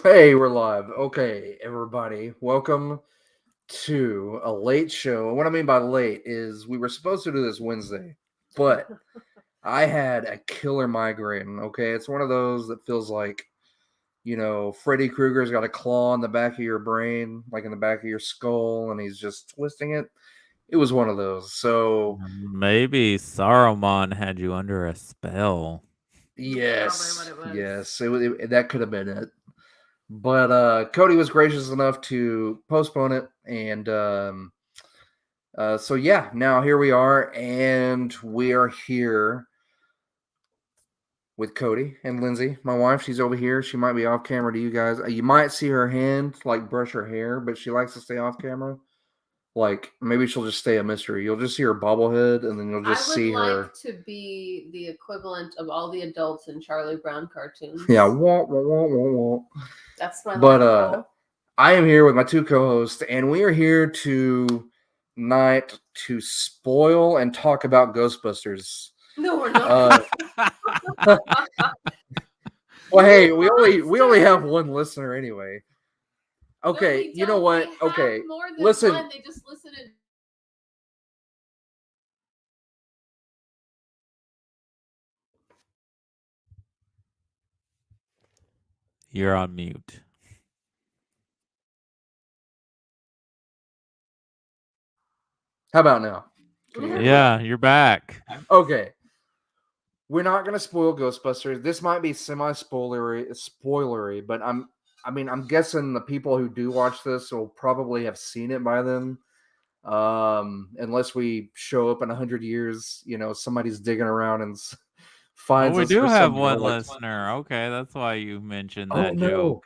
Hey, we're live. Okay, everybody, welcome to a late show. And what I mean by late is we were supposed to do this Wednesday, but I had a killer migraine. Okay, it's one of those that feels like, Freddy Krueger's got a claw in the back of your brain, like in the back of your skull, and he's just twisting it. It was one of those. So, Maybe Saruman had you under a spell. yes, Probably what it was. yes, that could have been it. But Cody was gracious enough to postpone it, and so yeah, now here we are, and we are here with Cody and Lindsay, my wife. She's over here. She might be off camera to you guys. You might see her hand like brush her hair, but she likes to stay off camera. Like maybe she'll just stay a mystery. You'll just see her bobblehead, and then you'll just I would see like her. to be the equivalent of all the adults in Charlie Brown cartoons. Yeah, wah, wah, wah, wah, wah. That's my But life goal. I am here with my two co-hosts, and we are here tonight to spoil and talk about Ghostbusters. No, we're not. Well, hey, we only have one listener anyway. Okay, No, you know what? We have Okay, more than listen. one. They just listen and. You're on mute. How about now? Can you hear me? Yeah, you're back. Okay. We're not gonna spoil Ghostbusters. This might be spoilery, but I'm guessing the people who do watch this will probably have seen it by then. Unless we show up in 100 years, somebody's digging around and Oh, finds we us do for have some one like, listener. Okay, that's why you mentioned oh that joke.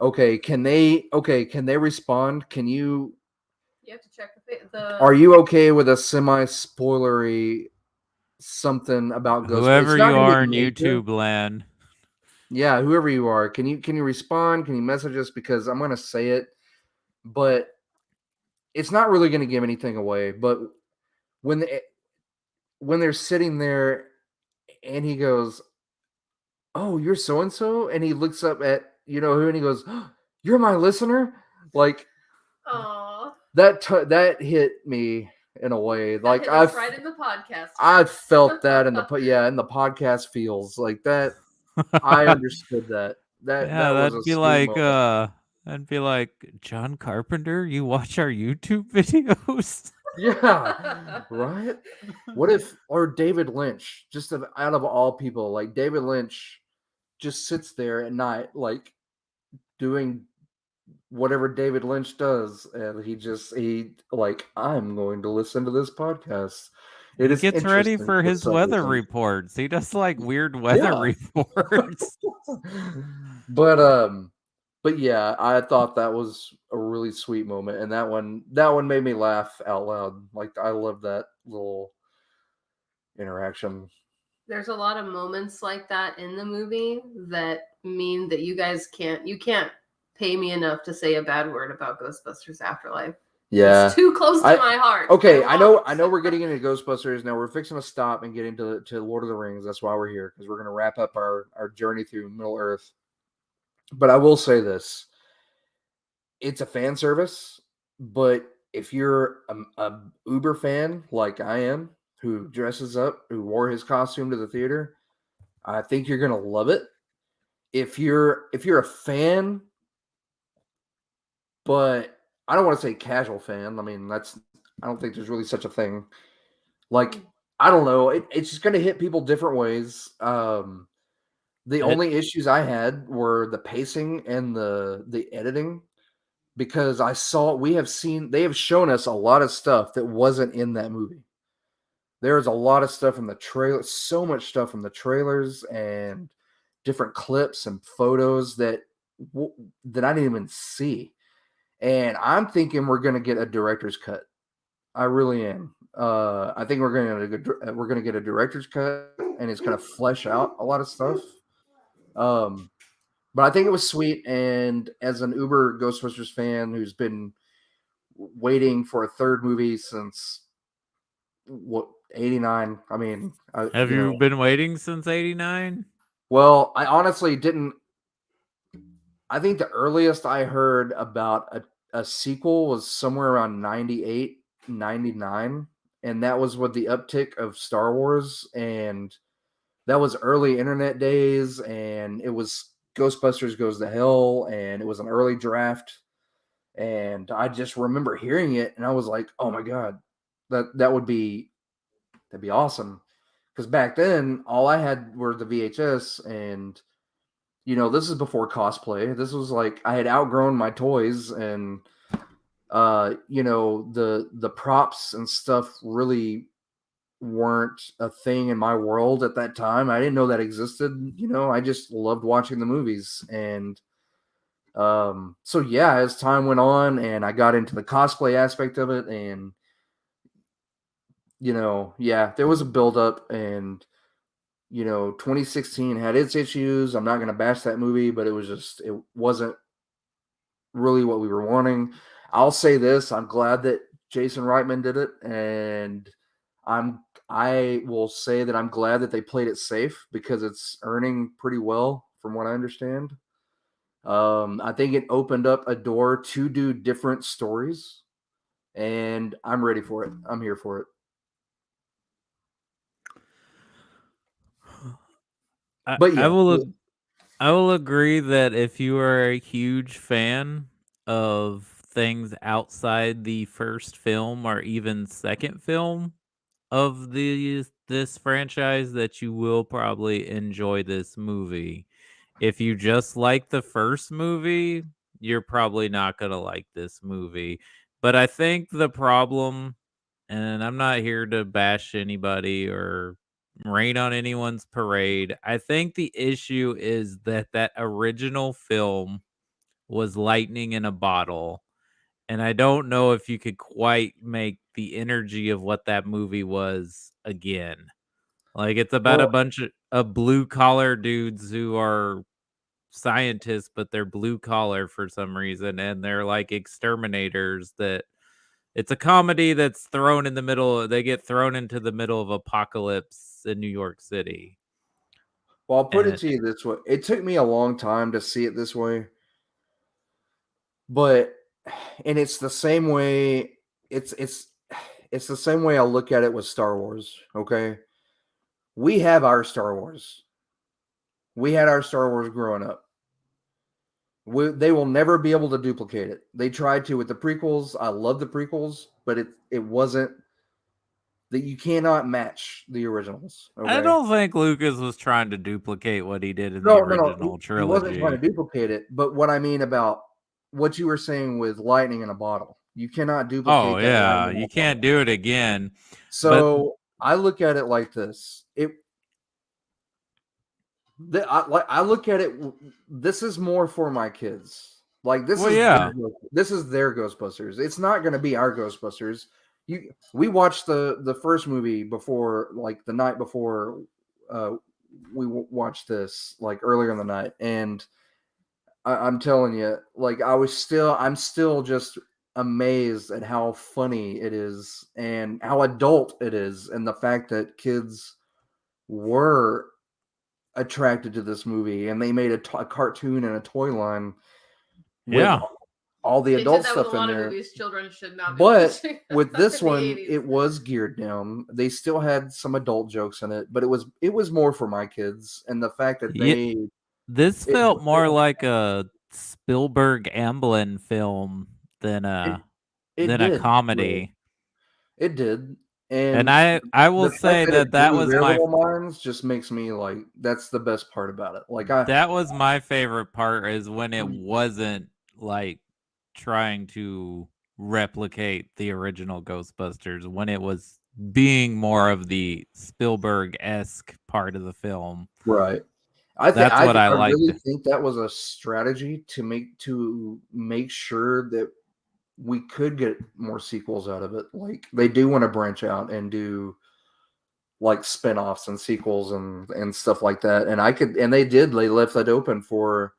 no. Can they respond? You have to check the. Are you okay with a semi spoilery something about Ghostbusters? It's Whoever not you going to are be in major. YouTube land. Yeah, whoever you are, can you respond? Can you message us, because I'm going to say it, but it's not really going to give anything away. But when they, when they're sitting there and he goes, "Oh, you're so and so," and he looks up at who, and he goes, oh, "You're my listener." Like Aww. that hit me in a way. That Like hit us right in the podcast. I felt that in the podcast feels like that. I understood that. That Yeah, was a sweet moment. that'd be like John Carpenter. You watch our YouTube videos. Yeah, right. What if, or David Lynch, just out of all people, like David Lynch, just sits there at night, like doing whatever David Lynch does, and he like, I'm going to listen to this podcast. It He is gets ready interesting for for his some weather reason. reports. He does like weird weather Yeah. reports. but but yeah, I thought that was a really sweet moment, and that one made me laugh out loud. Like I love that little interaction. There's a lot of moments like that in the movie that mean that you can't pay me enough to say a bad word about Ghostbusters Afterlife. Yeah, it's too close to my heart. Okay, I know we're getting into Ghostbusters now. We're fixing to stop and get into Lord of the Rings. That's why we're here, because we're going to wrap up our journey through Middle Earth. But I will say this: it's a fan service, but if you're a Uber fan like I am, who dresses up, who wore his costume to the theater, I think you're gonna love it. If you're a fan, but I don't want to say casual fan. I mean, I don't think there's really such a thing. Like, I don't know. It's just gonna hit people different ways. The It only issues I had were the pacing and the editing, because they have shown us a lot of stuff that wasn't in that movie. There's a lot of stuff from the trailer, so much stuff from the trailers and different clips and photos that I didn't even see. And I'm thinking we're gonna get a director's cut. I really am. I think we're gonna get a director's cut, and it's gonna flesh out a lot of stuff. Um, but I think it was sweet. And as an Uber Ghostbusters fan who's been waiting for a third movie since what 89, I mean, have you been waiting since '89? well, I honestly didn't. I think the earliest I heard about a sequel was somewhere around 98, 99, and that was with the uptick of Star Wars, and that was early internet days, and it was Ghostbusters Goes to Hell, and it was an early draft, and I just remember hearing it, and I was like, oh my god, that'd be awesome, because back then all I had were the VHS, and this is before cosplay. This was like I had outgrown my toys, and the props and stuff really weren't a thing in my world at that time. I didn't know that existed. I just loved watching the movies, and so yeah, as time went on and I got into the cosplay aspect of it, and yeah, there was a build up, and 2016 had its issues. I'm not going to bash that movie, but it wasn't really what we were wanting. I'll say this: I'm glad that Jason Reitman did it, and I will say that I'm glad that they played it safe, because it's earning pretty well from what I understand. I think it opened up a door to do different stories, and I'm ready for it. I'm here for it. But I yeah, will agree that if you are a huge fan of things outside the first film or even second film of this franchise, that you will probably enjoy this movie. If you just like the first movie, you're probably not going to like this movie. But I think the problem, and I'm not here to bash anybody or rain on anyone's parade. I think the issue is that original film was lightning in a bottle, and I don't know if you could quite make the energy of what that movie was again. Like, it's about a well, bunch of blue collar dudes who are scientists, but they're blue collar for some reason, and they're like exterminators. That it's a comedy that's thrown in the middle. They get thrown into the middle of apocalypse in New York City. I'll put it And to you this way: it took me a long time to see it this way, but and it's the same way. It's the same way I look at it with Star Wars. Okay, we have our Star Wars. We had our Star Wars growing up. They will never be able to duplicate it. They tried to with the prequels. I love the prequels, but it wasn't that you cannot match the originals. I Okay. don't think Lucas was trying to duplicate what he did in the No. original He wasn't trying to trilogy. duplicate it. But what I mean about what you were saying with lightning in a bottle, you cannot Oh duplicate that yeah, lightning in you a can't bottle. do it again. But So I look at it like this. I look at it. This is more for my kids. Like well, yeah, this is their Ghostbusters. It's not going to be our Ghostbusters. We watched the first movie before, like the night before. We watched this like earlier in the night, and I'm telling you, like I'm still just amazed at how funny it is and how adult it is, and the fact that kids were attracted to this movie, and they made a cartoon and a toy line with yeah. all the They did adult that with a stuff in lot of there. movies children should not be But watching with this in the one, 80s. it was geared down. They still had some adult jokes in it, but it was more for my kids, and the fact that Yeah, this it, felt more like a Spielberg Amblin film it it than a did really. comedy. It did. And And I will the fact say that it that blew was their little minds just makes me like, that's the best part about it. Like my favorite part, is when it wasn't like trying to replicate the original Ghostbusters, when it was being more of the Spielberg-esque part of the film. right. That's what I I liked. really think that was a strategy to make sure that we could get more sequels out of it. Like they do want to branch out and do like spin-offs and sequels and stuff like that. And they left that open for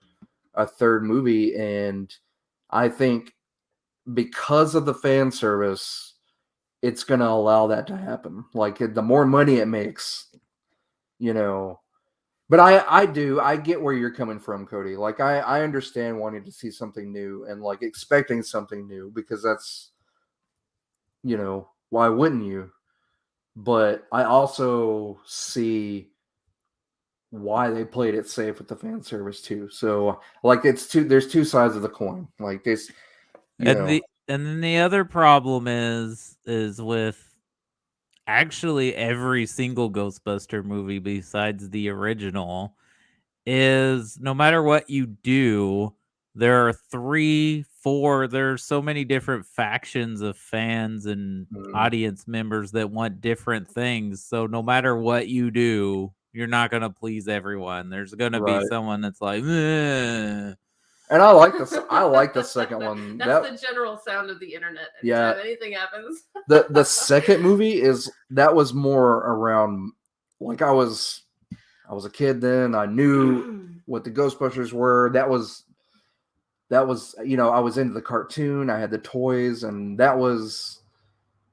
a third movie. And I think because of the fan service, it's going to allow that to happen. Like the more money it makes, you know, But I get where you're coming from, Cody. Like I understand wanting to see something new and like expecting something new because that's, why wouldn't you? But I also see why they played it safe with the fan service too. So like there's two sides of the coin. Like this, And then the other problem is with actually every single Ghostbuster movie besides the original is no matter what you do, there are 3, 4, there's so many different factions of fans and audience members that want different things. So no matter what you do, you're not going to please everyone. There's going to be someone that's like, "Ugh." And I like this. I like the second one. That's the general sound of the internet. Anytime anything happens. the second movie was more around, like I was a kid then. I knew what the Ghostbusters were. That was I was into the cartoon. I had the toys, and that was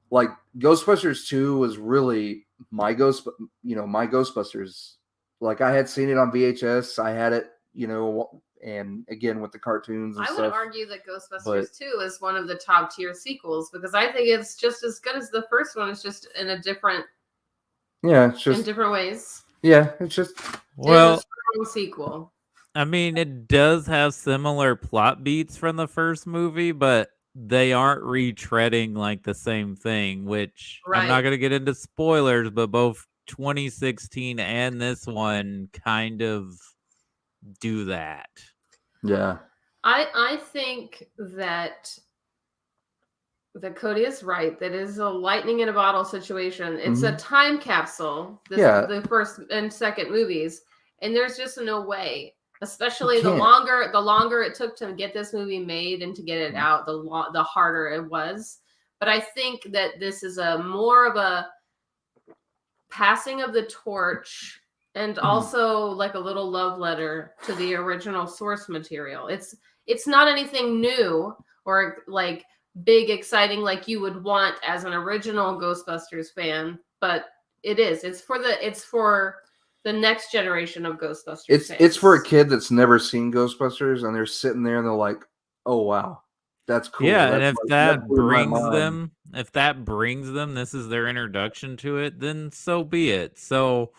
like Ghostbusters 2 was really my Ghostbusters. Like I had seen it on VHS. I had it, and again with the cartoons and I stuff. would argue that Ghostbusters 2 is one of the top tier sequels because I think it's just as good as the first one. It's just in a different in different ways. Yeah, it's just it's a strong sequel. I mean, it does have similar plot beats from the first movie, but they aren't retreading like the same thing, which I'm not going to get into spoilers, but both 2016 and this one kind of do that. Yeah. I think that Cody is right. That is a lightning in a bottle situation. It's a time capsule. The first and second movies, and there's just no way. Especially the longer it took to get this movie made and to get it out, the harder it was. But I think that this is more of a passing of the torch and also like a little love letter to the original source material. It's not anything new or like big exciting like you would want as an original Ghostbusters fan, but it is. It's for the next generation of Ghostbusters fans. It's for a kid that's never seen Ghostbusters and they're sitting there and they're like, "Oh wow, that's cool." Yeah, and if that brings them, this is their introduction to it, then so be it. So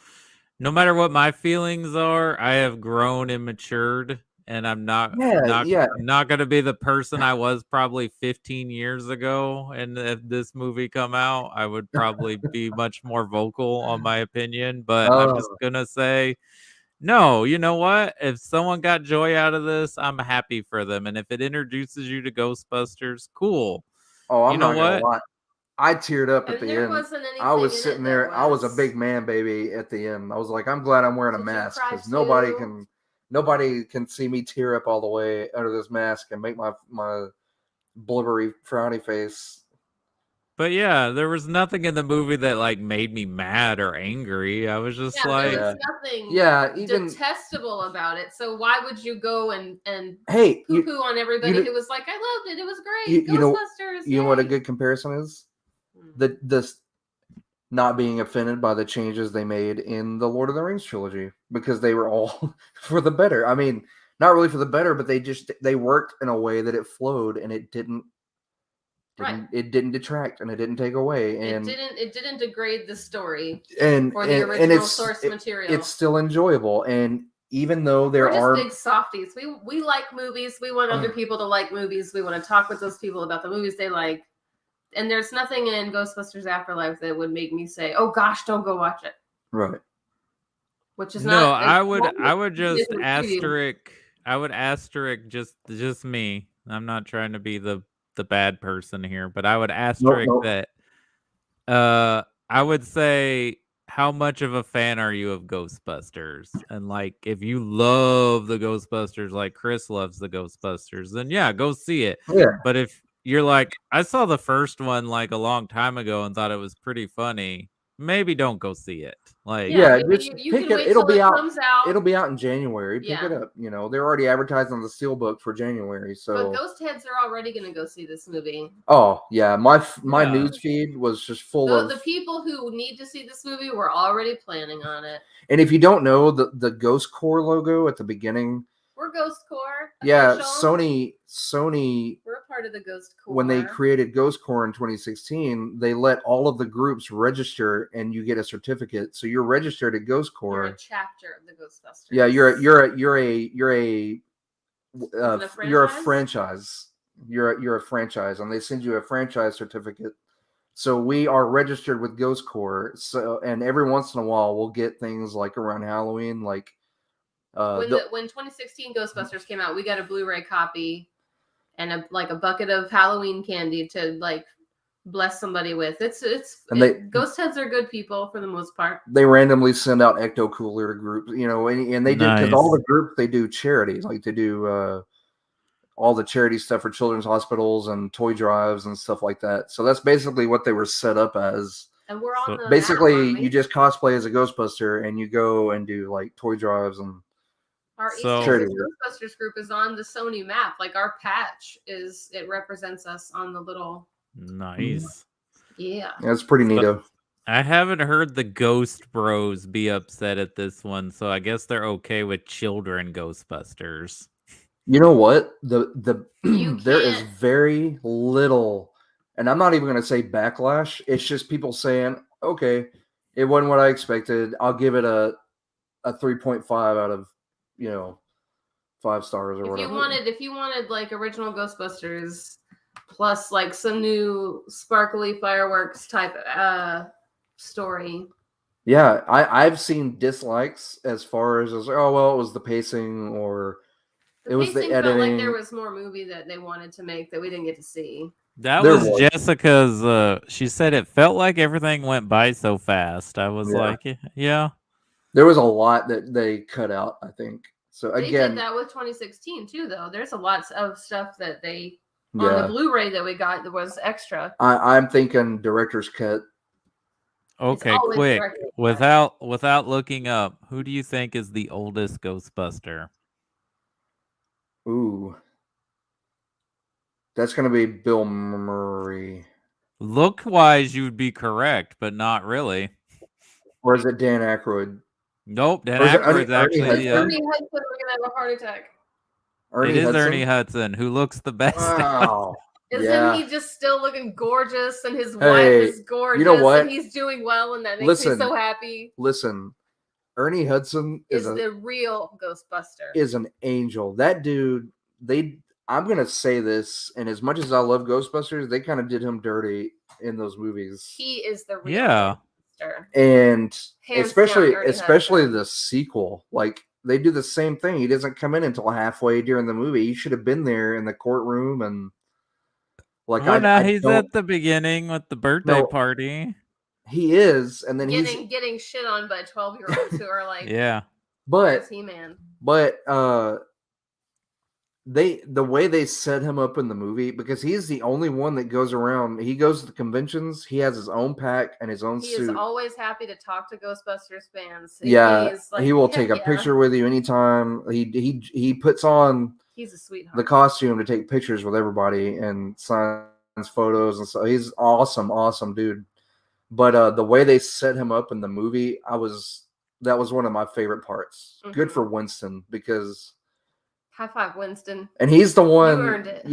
no matter what my feelings are, I have grown and matured, and I'm not going to be the person I was probably 15 years ago. And if this movie come out, I would probably be much more vocal on my opinion. But I'm just going to say, no, you know what? If someone got joy out of this, I'm happy for them. And if it introduces you to Ghostbusters, cool. Oh, I'm not going to lie. I teared up at the end. I was sitting there. I was a big man baby at the end. I was like, I'm glad I'm wearing a mask because nobody can see me tear up all the way under this mask and make my blubbery frowny face. But yeah, there was nothing in the movie that like made me mad or angry. I was just like, there was nothing even detestable about it. So why would you go and poo-poo on everybody who was like, I loved it. It was great. Ghostbusters. You know what a good comparison is? The not being offended by the changes they made in the Lord of the Rings trilogy because they were all for the better. I mean, not really for the better, but they worked in a way that it flowed and it didn't detract and it didn't take away, and it didn't degrade the story or the original source material. It's still enjoyable, and even though we're just big softies, we like movies. We want other people to like movies. We want to talk with those people about the movies they like. And there's nothing in Ghostbusters Afterlife that would make me say, "Oh gosh, don't go watch it." Right. Which is no. I would just asterisk. I would asterisk just me. I'm not trying to be the bad person here, but I would asterisk that. I would say, how much of a fan are you of Ghostbusters? And like, if you love the Ghostbusters, like Chris loves the Ghostbusters, then yeah, go see it. Yeah. But if you're like, I saw the first one like a long time ago and thought it was pretty funny, maybe don't go see it. Like, Yeah, maybe just you pick can it. wait It'll till be it out. comes out. It'll be out in January. Pick it Yeah. up. They're already advertising on the Steelbook for January. But So, ghost heads are already going to go see this movie. oh yeah, my Yeah. news feed was just full The of. people who need to see this movie were already planning on it. And if you don't know the Ghost Core logo at the beginning, We're Ghost Core. yeah, official. Sony. We're a part of the Ghost Core. When they created Ghost Core in 2016, they let all of the groups register, and you get a certificate. So you're registered at Ghost Core. You're a chapter of the Ghostbusters. Yeah, you're a franchise. You're a franchise, and they send you a franchise certificate. So we are registered with Ghost Core. So, and every once in a while, we'll get things like around Halloween, like when 2016 Ghostbusters came out, we got a Blu-ray copy and a bucket of Halloween candy to like bless somebody with. Ghost heads are good people for the most part. They randomly send out Ecto Cooler to groups, and they do, because all the groups, they do charity, like they do all the charity stuff for children's hospitals and toy drives and stuff like that. So that's basically what they were set up as. And we're on basically you just cosplay as a Ghostbuster and you go and do like toy drives and our East Texas Ghostbusters group is on the Sony map. Like our patch it represents us on the little. Nice. Yeah. That's pretty neato. I haven't heard the Ghost Bros be upset at this one, so I guess they're okay with children Ghostbusters. You know what? There is very little, and I'm not even going to say backlash. It's just people saying, okay, it wasn't what I expected. I'll give it a 3.5 out of 5 stars or whatever. If you wanted like original Ghostbusters plus like some new sparkly fireworks type story. Yeah, I've seen dislikes as far as oh well, it was the pacing or it was the editing. Felt like there was more movie that they wanted to make that we didn't get to see. That was Jessica's. She said it felt like everything went by so fast. I was like, yeah. There was a lot that they cut out, I think. So again, they did that with 2016 too, though. There's a lot of stuff that they on the Blu-ray that we got that was extra. I'm thinking director's cut. Okay, quick. Without looking up, who do you think is the oldest Ghostbuster? Ooh. That's going to be Bill Murray. Look-wise, you would be correct, but not really. Or is it Dan Aykroyd? Nope, Dan Aykroyd's actually... Ernie Hudson, we're going to have a heart attack. It is Ernie Hudson, who looks the best. Wow. Isn't he just still looking gorgeous, and his wife is gorgeous, you know what? and he's doing well, and that makes me so happy. Listen, Ernie Hudson is the real Ghostbuster. Is an angel. That dude, I'm going to say this, and as much as I love Ghostbusters, they kind of did him dirty in those movies. He is the real Ghostbuster. And especially the sequel, like they do the same thing. He doesn't come in until halfway during the movie. He should have been there in the courtroom and like he's at the beginning with the birthday party. He is, and then getting shit on by 12-year-olds who are like, but He-Man. But the way they set him up in the movie, because he's the only one that goes around. He goes to the conventions. He has his own pack and his own suit. He is always happy to talk to Ghostbusters fans. He will take a picture with you anytime. He puts on. He's a sweetheart. The costume to take pictures with everybody and signs photos and so he's awesome dude. But the way they set him up in the movie, that was one of my favorite parts. Mm-hmm. Good for Winston, because high five, Winston. And he's the one, you earned it.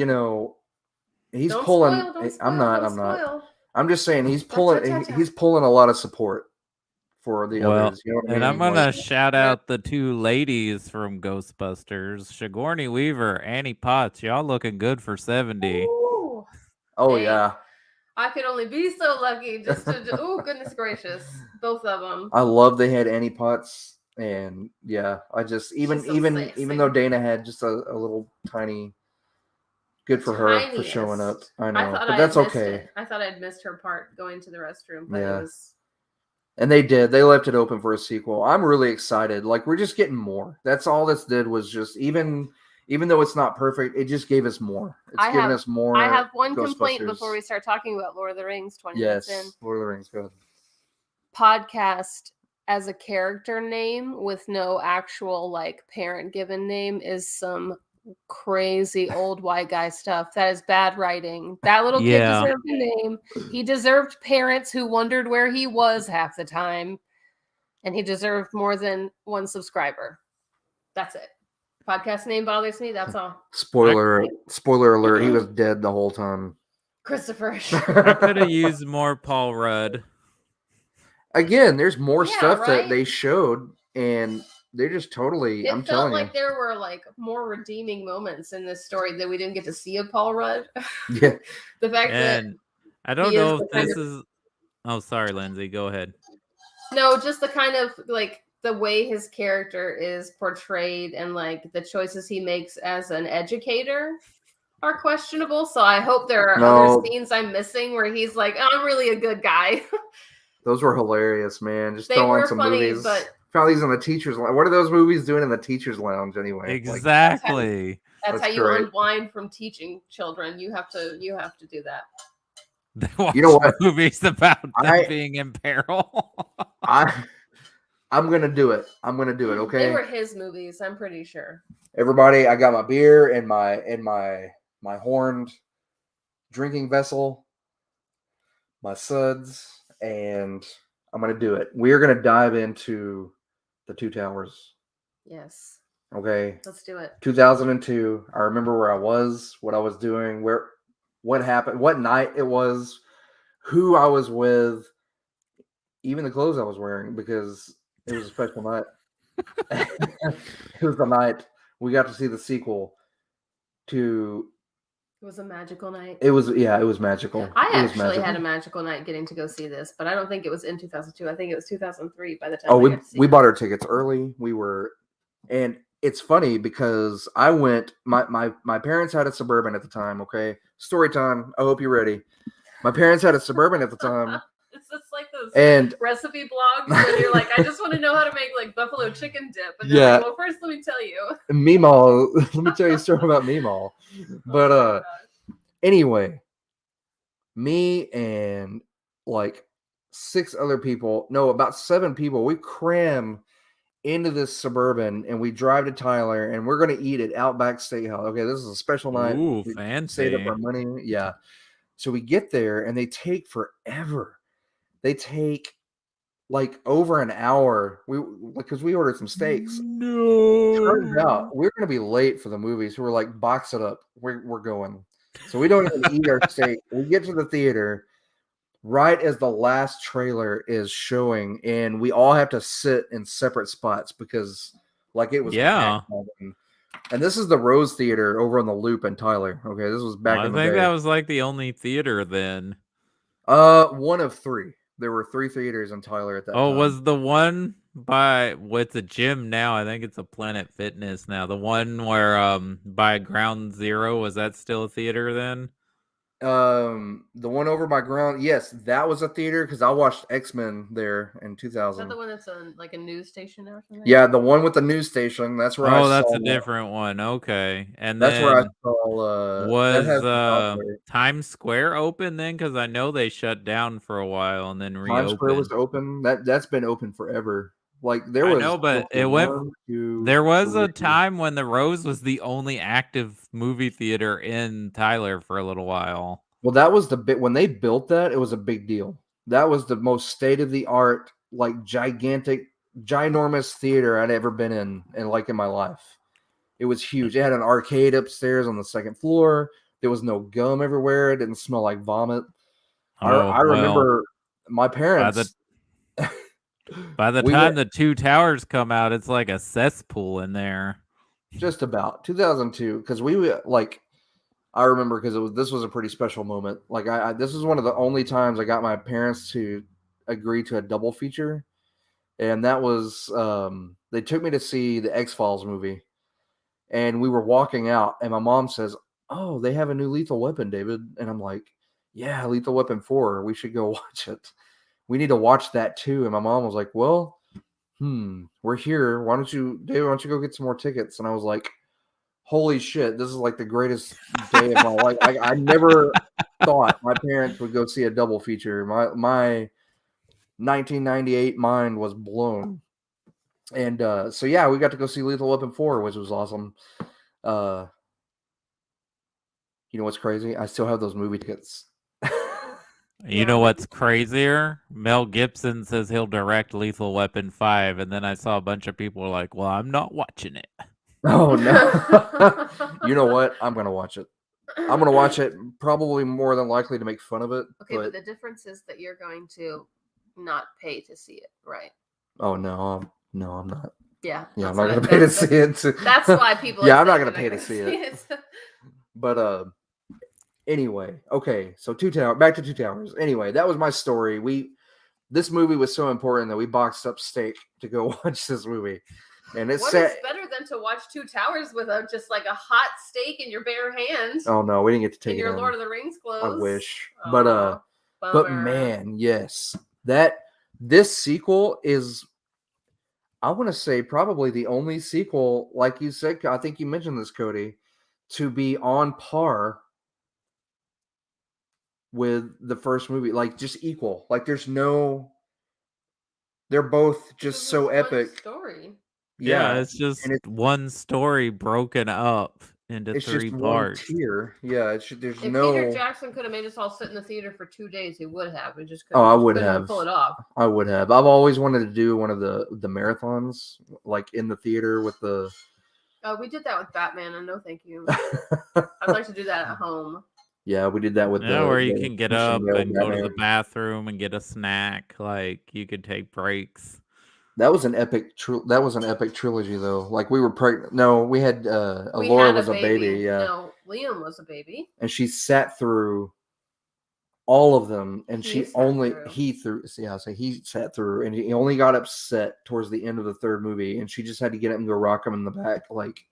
He's don't pulling. Spoil, I'm not. I'm just saying he's pulling. He's pulling a lot of support for the others. You know what I mean? And I'm gonna shout out the two ladies from Ghostbusters, Sigourney Weaver, Annie Potts. Y'all looking good for 70. Ooh. Oh yeah. I could only be so lucky just to. Oh goodness gracious, both of them. I love they had Annie Potts, and I just even though Dana had just a little tiny. Good for her for showing up. I know, but that's okay. I thought I'd missed her part going to the restroom, but it was. And they did. They left it open for a sequel. I'm really excited. Like, we're just getting more. That's all this did was just, even though it's not perfect, it just gave us more. It's given us more. I have one complaint before we start talking about Lord of the Rings 20 minutes in. Lord of the Rings, go ahead. podcast as a character name with no actual like parent given name is some crazy old white guy stuff. That is bad writing. That little kid deserved a name. He deserved parents who wondered where he was half the time, and he deserved more than one subscriber. That's it. Podcast name bothers me. That's all. Spoiler alert. He was dead the whole time. Christopher. I could have used more Paul Rudd. Again, there's more stuff that they showed, and they just totally. I'm telling you, it felt like there were like more redeeming moments in this story that we didn't get to see of Paul Rudd. Yeah, the fact that I don't know if this is. Oh, sorry, Lindsay. Go ahead. No, just the kind of like the way his character is portrayed and like the choices he makes as an educator are questionable. So I hope there are other scenes I'm missing where he's like, oh, I'm really a good guy. Those were hilarious, man. Just throwing some movies. But found these in the teacher's lounge. What are those movies doing in the teacher's lounge anyway? Exactly. That's how you unwind from teaching children. You have to do that. They watch movies about them being in peril. I'm gonna do it. Okay. They were his movies. I'm pretty sure. Everybody, I got my beer and my horned drinking vessel, my suds, and I'm going to do it. We're going to dive into the Two Towers. Yes. Okay. Let's do it. 2002. I remember where I was, what I was doing, what happened, what night it was, who I was with, even the clothes I was wearing, because it was a special night. It was the night we got to see the sequel to. It was a magical night. It was magical. I actually had a magical night getting to go see this, but I don't think it was in 2002. I think it was 2003 by the time. Oh, we bought our tickets early. And it's funny because I went. My parents had a Suburban at the time. Okay, story time. I hope you're ready. My parents had a Suburban at the time. It's just like those recipe blogs where you're like, I just want to know how to make like buffalo chicken dip. And they're like, well, first let me tell you. Meemaw. Let me tell you a story about Meemaw. But anyway, me and like about 7 people, we cram into this Suburban and we drive to Tyler and we're going to eat at Outback Steakhouse. Okay, this is a special night. Ooh, we fancy. Saved up our money. Yeah. So we get there and they take forever. They take like over an hour. Because we ordered some steaks. No. Turns out we're going to be late for the movie. So we're like, box it up. We're going. So we don't even eat our steak. We get to the theater right as the last trailer is showing, and we all have to sit in separate spots because like it was packed. And this is the Rose Theater over on the Loop in Tyler. Okay, this was back in the day. I think that was like the only theater then. One of 3. There were 3 theaters in Tyler at that time. Oh, was the one by what's a gym now? I think it's a Planet Fitness now. The one where by Ground Zero, was that still a theater then? The one over by Ground, yes, that was a theater because I watched X-Men there in 2000. Is that the one that's like a news station or something? Yeah, the one with the news station. That's where I saw. That's a different one. Okay, and that's where I saw. Was Times Square open then? Because I know they shut down for a while and then reopened. Times Square was open. That's been open forever. Like there was. I know, but it went. There was a time when the Rose was the only active movie theater in Tyler for a little while. Well, that was the bit when they built that. It was a big deal. That was the most state of the art, like ginormous theater I'd ever been in like in my life. It was huge. It had an arcade upstairs on the 2nd floor. There was no gum everywhere. It didn't smell like vomit. I remember my parents. By the time the 2 towers come out, it's like a cesspool in there. Just about 2002, because I remember because this was a pretty special moment. Like this was one of the only times I got my parents to agree to a double feature, and that was they took me to see the X-Files movie, and we were walking out, and my mom says, "Oh, they have a new Lethal Weapon, David," and I'm like, "Yeah, Lethal Weapon 4. We should go watch it. We need to watch that too." And my mom was like, "Well, we're here. Why don't you go get some more tickets?" And I was like, holy shit, this is like the greatest day of my life. I never thought my parents would go see a double feature. My 1998 mind was blown. And so yeah, we got to go see Lethal Weapon 4, which was awesome. You know what's crazy? I still have those movie tickets. You know what's crazier? Mel Gibson says he'll direct Lethal Weapon 5, and then I saw a bunch of people like, well, I'm not watching it. Oh, no. You know what? I'm going to watch it. I'm going to watch it probably more than likely to make fun of it. Okay, but the difference is that you're going to not pay to see it, right? Oh, no. No, I'm not. Yeah. Yeah, I'm not going to pay to see it. That's why people yeah, I'm not going to pay to see it. But anyway, okay, so back to Two Towers. Anyway, that was my story. This movie was so important that we boxed up steak to go watch this movie. And it's what is better than to watch Two Towers with just like a hot steak in your bare hands? Oh no, we didn't get to take in your Lord of the Rings clothes. I wish. Oh, but man, yes. This sequel is, I want to say, probably the only sequel, like you said, I think you mentioned this, Cody, to be on par with the first movie, like just equal. Like they're both just so epic. Story. Yeah, it's just one story broken up into it's 3 just parts. One tier. Yeah, there's if no. Peter Jackson could have made us all sit in the theater for 2 days, he would have. We just couldn't. Oh, I would have pull it off. I would have. I've always wanted to do one of the marathons, like in the theater with the. We did that with Batman, and no, thank you. I'd like to do that at home. Yeah, we did that with where you can get up and go to the bathroom and get a snack. Like you could take breaks. That was an epic. That was an epic trilogy, though. Like we were pregnant. No, we had. Laura was a baby. Yeah. No, Liam was a baby, and she sat through all of them, and he sat through, and he only got upset towards the end of the third movie, and she just had to get up and go rock him in the back, like,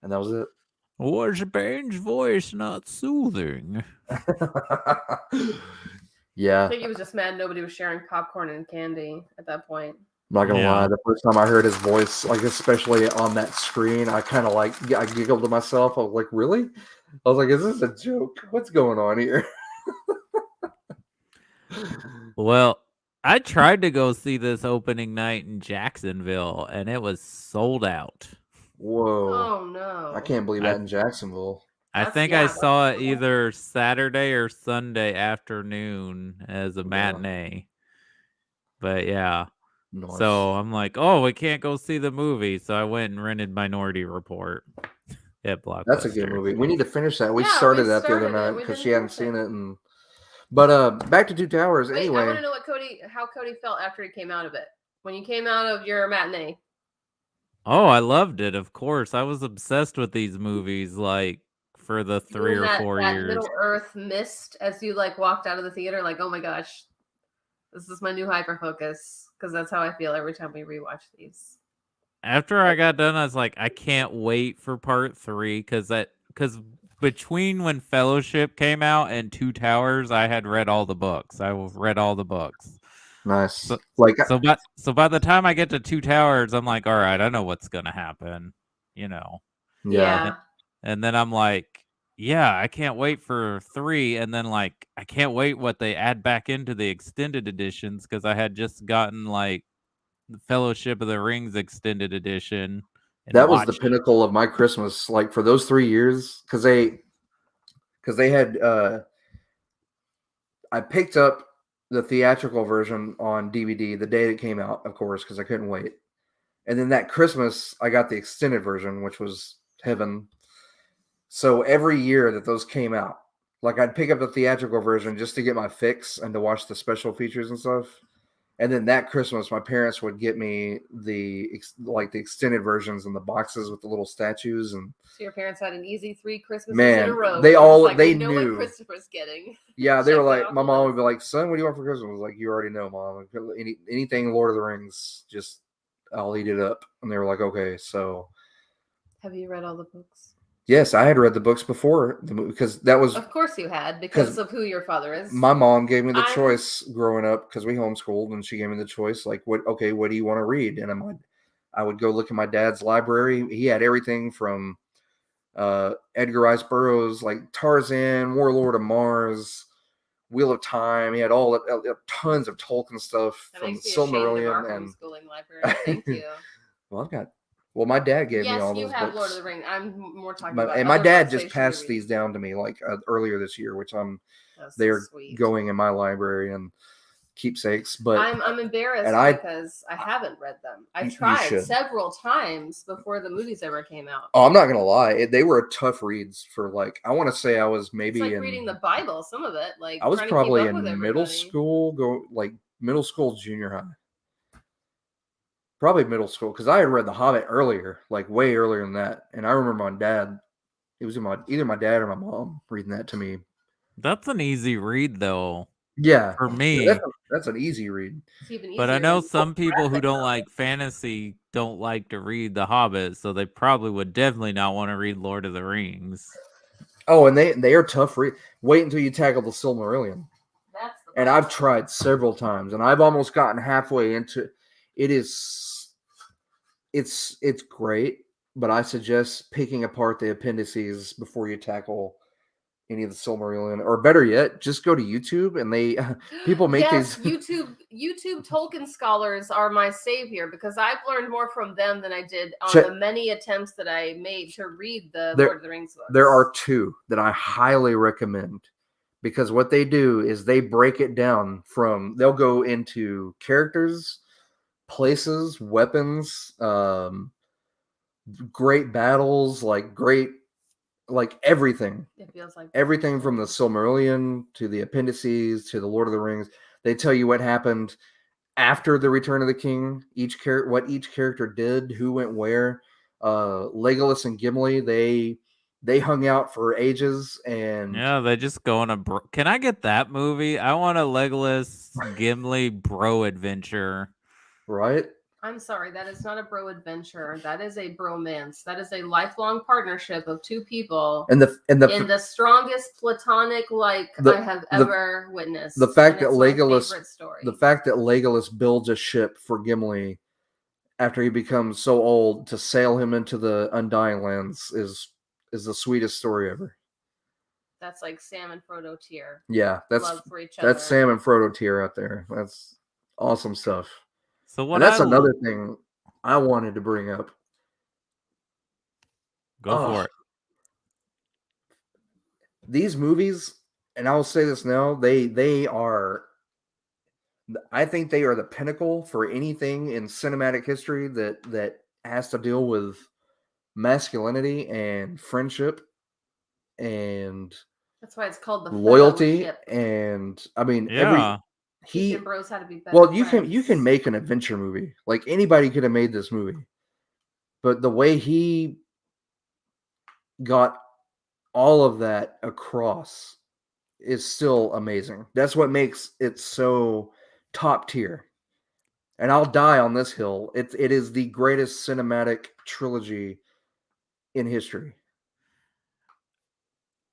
and that was it. Was Bane's voice not soothing? Yeah. I think he was just mad nobody was sharing popcorn and candy at that point. I'm not gonna lie, the first time I heard his voice, like especially on that screen, I kind of I giggled to myself. I was like, really? I was like, is this a joke? What's going on here? Well, I tried to go see this opening night in Jacksonville, and it was sold out. Whoa. Oh, no. I can't believe that in Jacksonville. I think I saw it either Saturday or Sunday afternoon as a matinee. But yeah. Nice. So I'm like, oh, we can't go see the movie. So I went and rented Minority Report at Blockbuster. That's a good movie. We need to finish that. We started that the other night because she hadn't seen it. But back to Two Towers. Wait, anyway, I want to know how Cody felt after he came out of it. When you came out of your matinee. Oh, I loved it. Of course, I was obsessed with these movies. Like for the 3 or 4 years. Middle Earth mist as you like walked out of the theater. Like, oh my gosh, this is my new hyper focus. Because that's how I feel every time we rewatch these. After I got done, I was like, I can't wait for part 3 because between when Fellowship came out and Two Towers, I had read all the books. Nice. So by the time I get to Two Towers, I'm like, all right, I know what's gonna happen. You know. Yeah. And then I'm like, yeah, I can't wait for 3. And then like, I can't wait what they add back into the extended editions because I had just gotten like the Fellowship of the Rings extended edition. That was the pinnacle of my Christmas. Like for those 3 years, because they had, I picked up the theatrical version on DVD the day it came out, of course, because I couldn't wait. And then that Christmas, I got the extended version, which was heaven. So every year that those came out, like I'd pick up the theatrical version just to get my fix and to watch the special features and stuff. And then that Christmas, my parents would get me the extended versions and the boxes with the little statues. And so your parents had an easy 3 Christmases in a row. They knew what Christopher's getting. Yeah, they were like, my mom would be like, "Son, what do you want for Christmas?" I was like, "You already know, Mom. Anything Lord of the Rings, just I'll eat it up." And they were like, "Okay." So, have you read all the books? Yes, I had read the books before the movie because that was. Of course, you had because of who your father is. My mom gave me the choice growing up because we homeschooled, and she gave me the choice. Like, what do you want to read? And I would go look at my dad's library. He had everything from Edgar Rice Burroughs, like Tarzan, Warlord of Mars, Wheel of Time. He had tons of Tolkien stuff that from makes me ashamed of our Silmarillion and homeschooling library. Thank you. Well, my dad gave me all Yes, you those have books. Lord of the Rings. I'm more talking about. And my other dad books just passed these down to me like earlier this year, which they're going in my library and keepsakes. But I'm embarrassed because I haven't read them. I tried several times before the movies ever came out. Oh, I'm not gonna lie, they were tough reads for like, I want to say I was maybe it's like reading the Bible. Some of it, like I was probably in middle school, middle school, junior high. Probably middle school, because I had read The Hobbit earlier, like way earlier than that. And I remember my dad, it was either my dad or my mom reading that to me. That's an easy read, though. Yeah, for me, that's an easy read. But I know some people who don't like fantasy don't like to read The Hobbit, so they probably would definitely not want to read Lord of the Rings. Oh, and they are tough read. Wait until you tackle the Silmarillion. And I've tried several times, and I've almost gotten halfway into it. It's great, but I suggest picking apart the appendices before you tackle any of the Silmarillion, or better yet, just go to YouTube and people make these. YouTube Tolkien scholars are my savior because I've learned more from them than I did on the many attempts that I made to read the Lord of the Rings books. There are two that I highly recommend, because what they do is they break it down they'll go into characters, places, weapons, great battles, like everything. It feels like everything from the Silmarillion to the appendices to the Lord of the Rings. They tell you what happened after the Return of the King, what each character did, who went where. Legolas and Gimli, they hung out for ages, and yeah, they just go on a Can I get that movie? I want a Legolas Gimli bro adventure. Right? I'm sorry, that is not a bro adventure. That is a bromance. That is a lifelong partnership of two people in the strongest platonic I have ever witnessed. The fact that Legolas builds a ship for Gimli after he becomes so old to sail him into the Undying Lands is the sweetest story ever. That's like Sam and Frodo tier. Yeah, love for each other. That's Sam and Frodo tier out there. That's awesome stuff. So that's another thing I wanted to bring up. Go for it. These movies, and I'll say this now, they are, I think they are the pinnacle for anything in cinematic history that has to deal with masculinity and friendship, and that's why it's called the loyalty. Fellowship. And I mean, teaching bros how to be better. Well, you can make an adventure movie. Like anybody could have made this movie, but the way he got all of that across is still amazing. That's what makes it so top tier. And I'll die on this hill. It is the greatest cinematic trilogy in history.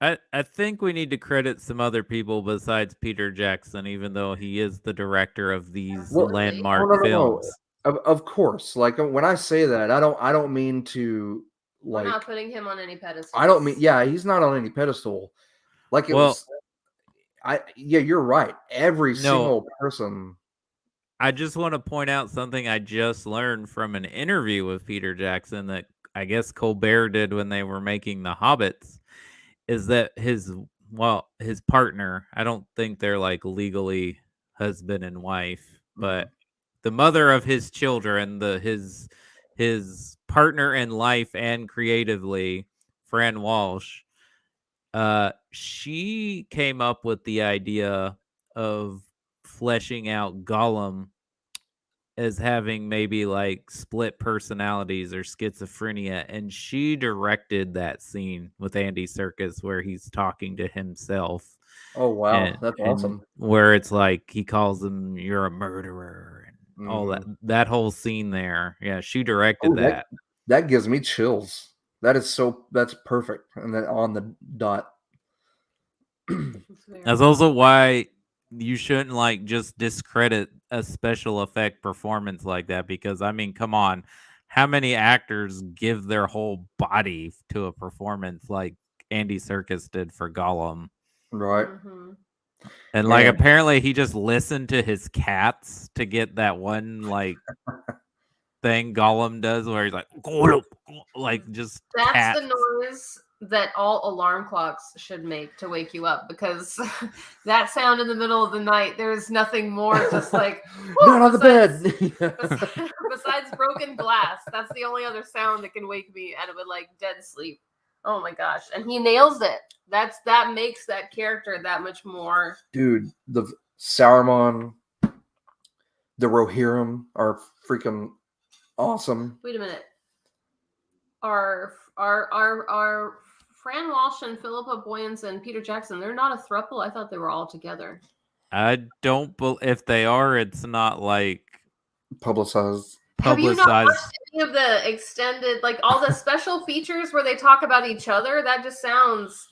I think we need to credit some other people besides Peter Jackson, even though he is the director of these landmark films. Of course, like when I say that, I don't mean to we're not putting him on any pedestal. I don't mean he's not on any pedestal. Like you're right. Every single person. I just want to point out something I just learned from an interview with Peter Jackson that I guess Colbert did when they were making The Hobbits, is that his partner, I don't think they're like legally husband and wife, but the mother of his children, his partner in life and creatively, Fran Walsh, she came up with the idea of fleshing out Gollum as having maybe like split personalities or schizophrenia, and she directed that scene with Andy Serkis where he's talking to himself. Oh wow, that's awesome. Where it's like he calls him "you're a murderer" and all that whole scene there. Yeah, she directed that. That gives me chills. That's perfect, and then on the dot. That's also why you shouldn't like just discredit a special effect performance like that, because I mean, come on, how many actors give their whole body to a performance like Andy Serkis did for Gollum? Right. And like apparently he just listened to his cats to get that one like thing Gollum does where he's like just that's cats. the noise that all alarm clocks should make to wake you up, because that sound in the middle of the night, there's nothing more just like not on the bed. Besides broken glass, that's the only other sound that can wake me out of a like dead sleep. Oh my gosh. And he nails it. That makes that character that much more. Dude, the Saruman, the Rohirrim are freaking awesome. Wait a minute. Are Fran Walsh and Philippa Boyens and Peter Jackson, they're not a throuple? I thought they were all together. I don't if they are, it's not like publicized. Have you not watched any of the extended, like all the special features where they talk about each other? That just sounds,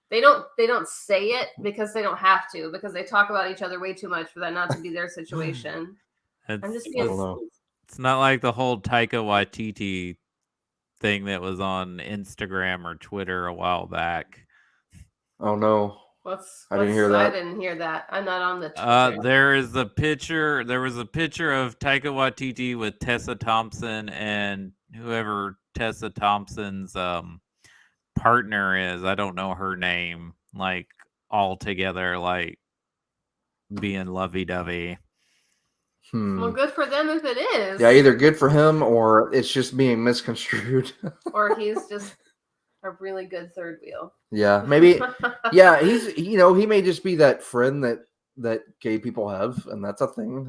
they don't say it because they don't have to, because they talk about each other way too much for that not to be their situation. I'm just being, it's not like the whole Taika Waititi thing that was on Instagram or Twitter a while back. Oh no. I didn't hear that. I didn't hear that. I'm not on the Twitter. There was a picture of Taika Waititi with Tessa Thompson and whoever Tessa Thompson's partner is. I don't know her name. Like all together, like being lovey-dovey. Well, good for them if it is. Yeah, either good for him or it's just being misconstrued. Or he's just a really good third wheel. Yeah, maybe. Yeah, he's he may just be that friend that gay people have, and that's a thing.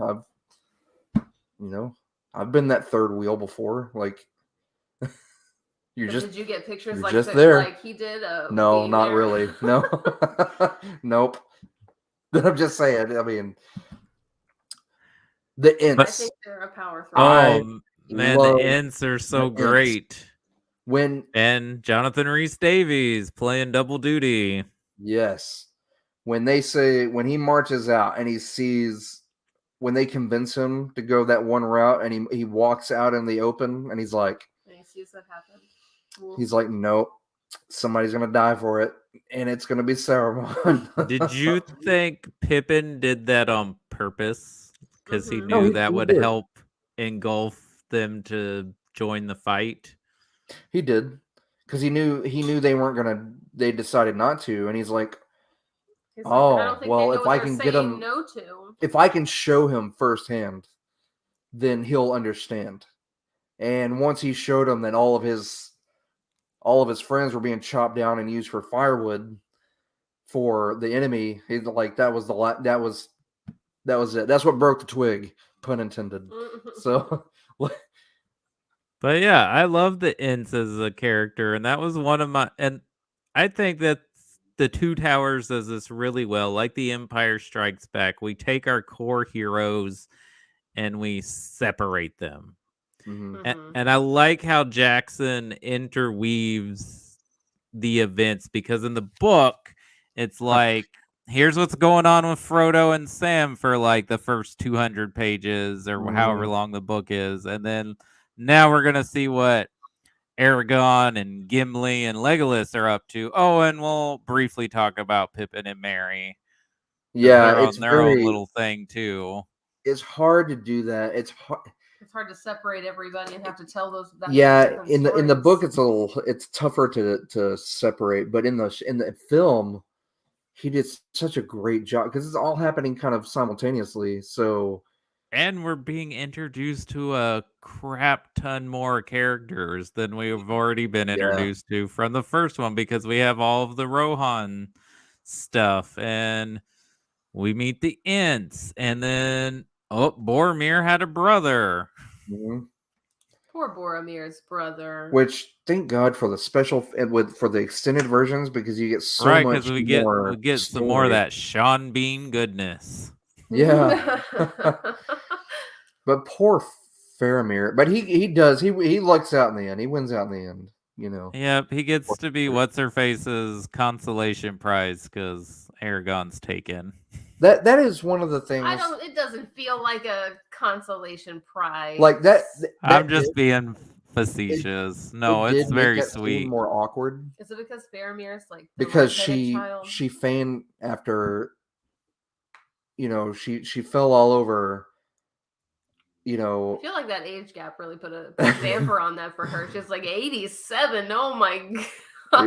I've been that third wheel before. Like did you get pictures like just there like he did? No, not really. No, nope. I'm just saying. I mean, the Ents. I think they're a power throw. Man, the Ents are so great. And Jonathan Rhys Davies playing double duty. Yes. When he marches out and he sees, when they convince him to go that one route and he walks out in the open and he's like, and he sees that happen. He's like, nope, somebody's going to die for it. And it's going to be Saruman. Did you think Pippin did that on purpose? Because he knew that would help engulf them to join the fight? He did, because he knew they weren't gonna. They decided not to, and he's like, well, if I can get him, if I can show him firsthand, then he'll understand. And once he showed him that all of his friends were being chopped down and used for firewood for the enemy, he's like, that was it. That's what broke the twig, pun intended. So. But yeah, I love the Ents as a character, and that was one of my. And I think that the Two Towers does this really well. Like the Empire Strikes Back, we take our core heroes and we separate them. Mm-hmm. And I like how Jackson interweaves the events, because in the book, it's like, here's what's going on with Frodo and Sam for like the first 200 pages or however long the book is, and then. Now we're going to see what Aragorn and Gimli and Legolas are up to. Oh, and we'll briefly talk about Pippin and Merry. Yeah, it's their own little thing, too. It's hard to do that. It's hard to separate everybody and have to tell those. In the book, it's tougher to separate. But in the film, he did such a great job because it's all happening kind of simultaneously. So. And we're being introduced to a crap ton more characters than we've already been introduced to from the first one, because we have all of the Rohan stuff, and we meet the Ents, and then Boromir had a brother. Mm-hmm. Poor Boromir's brother. Which, thank God for the special for the extended versions, because you get so much more. Because we get some more of that Sean Bean goodness. Yeah. But poor Faramir. But he does. He lucks out in the end. He wins out in the end. Yep, he gets to be what's-her-face's consolation prize because Aragorn's taken. That is one of the things. It doesn't feel like a consolation prize. Like that I'm just being facetious. It's very sweet. More awkward. Is it because Faramir's like because she feigned after she fell all over. I feel like that age gap really put a damper on that for her. She's like 87. Oh my god!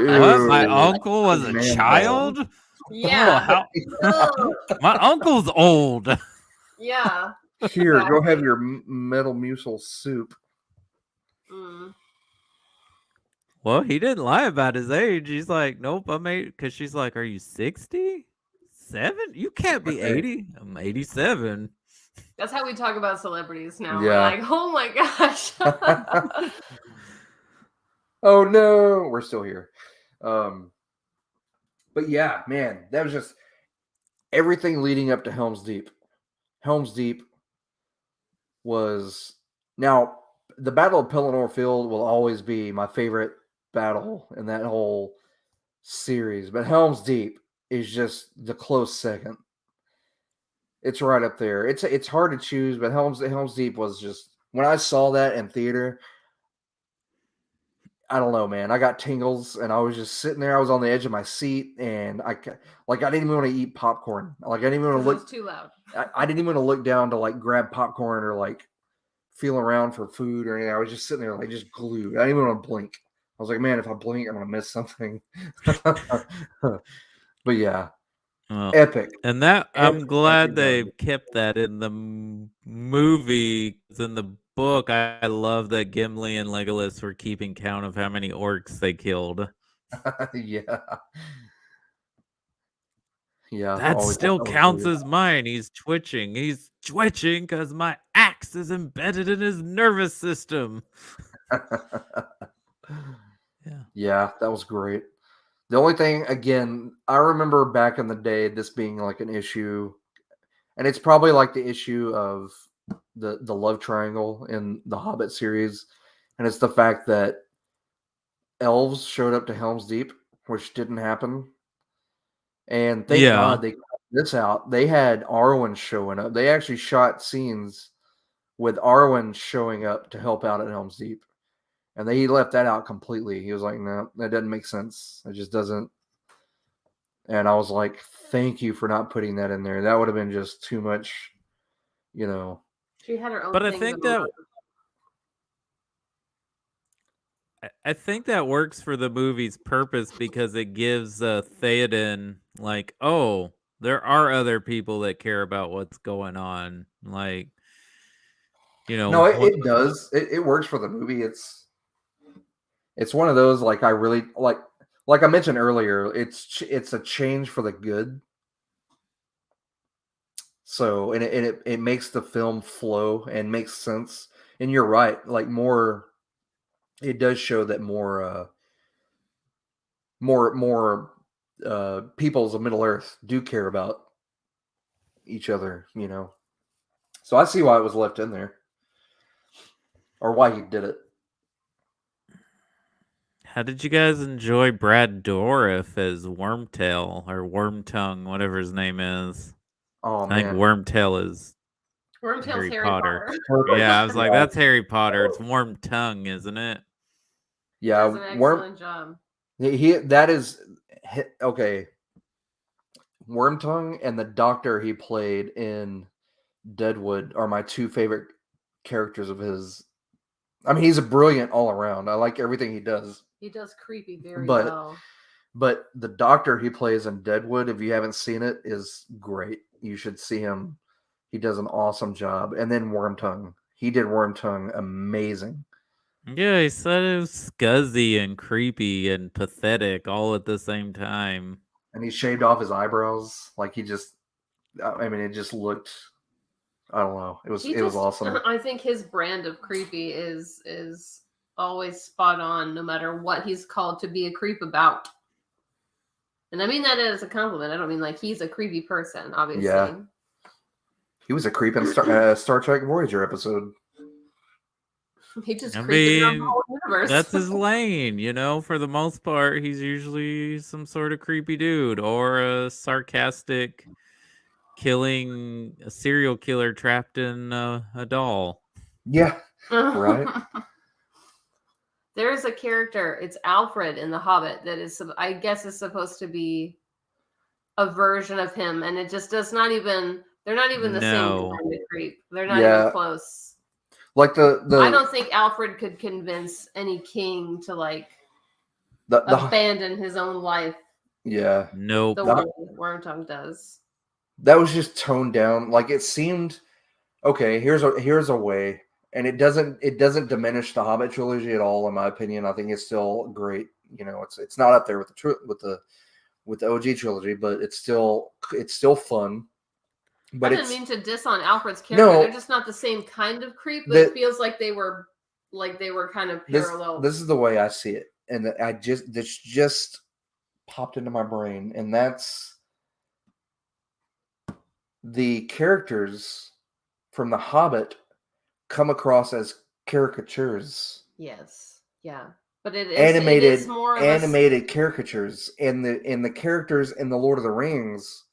What? My uncle was a child? Yeah. My uncle's old. Yeah. Here, exactly. Go have your metal mucil soup. Well, he didn't lie about his age. He's like, nope, I'm 8. Because she's like, are you 60? 7? You can't be 80. I'm 87. That's how we talk about celebrities now. Yeah. We're like, oh my gosh. Oh no, we're still here. But yeah, man, that was just everything leading up to Helm's Deep. Helm's Deep was now the Battle of Pelennor Field will always be my favorite battle in that whole series, but Helm's Deep is just the close second. It's right up there. It's hard to choose, but Helm's Deep was just, when I saw that in theater, I don't know, man. I got tingles, and I was just sitting there. I was on the edge of my seat, and I didn't even want to eat popcorn. Like, I didn't even want to look. It was too loud. I didn't even want to look down to like grab popcorn or like feel around for food or anything. I was just sitting there like just glued. I didn't even want to blink. I was like, man, if I blink, I'm gonna miss something. But yeah, epic. And that I'm glad they kept that in the movie. In the book, I love that Gimli and Legolas were keeping count of how many orcs they killed. Yeah. Yeah. That still counts as mine. He's twitching. He's twitching because my axe is embedded in his nervous system. Yeah, that was great. The only thing, again, I remember back in the day, this being like an issue, and it's probably like the issue of the love triangle in the Hobbit series, and it's the fact that elves showed up to Helm's Deep, which didn't happen. And thank God they cut this out. They had Arwen showing up. They actually shot scenes with Arwen showing up to help out at Helm's Deep. And he left that out completely. He was like, no, that doesn't make sense. It just doesn't. And I was like, thank you for not putting that in there. That would have been just too much, She had her own But I think that works for the movie's purpose because it gives Theoden like, oh, there are other people that care about what's going on. Like, No, it does. It works for the movie. It's one of those, like, I really like I mentioned earlier, it's a change for the good. So, and it makes the film flow and makes sense. And you're right, like it does show that more peoples of Middle Earth do care about each other, So I see why it was left in there, or why he did it. How did you guys enjoy Brad Dourif as Wormtail or Wormtongue, whatever his name is? Oh, man. I think Wormtail is Wormtail's Harry Potter. Yeah, I was like, that's Harry Potter. It's Wormtongue, isn't it? Yeah, he does an excellent job. That is okay. Wormtongue and the Doctor he played in Deadwood are my two favorite characters of his. I mean, he's a brilliant all around. I like everything he does. He does creepy very well. But the Doctor he plays in Deadwood, if you haven't seen it, is great. You should see him. He does an awesome job. And then Wormtongue. He did Wormtongue amazing. Yeah, he said it was scuzzy and creepy and pathetic all at the same time. And he shaved off his eyebrows. Like it just looked, I don't know. It was awesome. I think his brand of creepy is always spot on, no matter what he's called to be a creep about. And I mean that as a compliment. I don't mean like he's a creepy person, obviously. Yeah. He was a creep in Star Trek Voyager episode. He just creeped around the whole universe. That's his lane, for the most part. He's usually some sort of creepy dude or a sarcastic killing a serial killer trapped in a doll. Yeah, right. There's a character, it's Alfred in The Hobbit, that is, I guess, is supposed to be a version of him, and it just does not even They're not even the same No. kind of creep. They're not even close. Like the I don't think Alfred could convince any king to like abandon his own life. Yeah. Nope. The way Wormtongue does. That was just toned down. Like it seemed okay, here's a way. And it doesn't diminish the Hobbit trilogy at all, in my opinion. I think it's still great. You know, it's not up there with the OG trilogy, but it's still fun. But I didn't mean to diss on Alfred's character. No, they're just not the same kind of creep, but it feels like they were kind of parallel. This is the way I see it. And this just popped into my brain, and that's the characters from The Hobbit come across as caricatures. Yes. Yeah. But it is more of animated caricatures, and the characters in The Lord of the Rings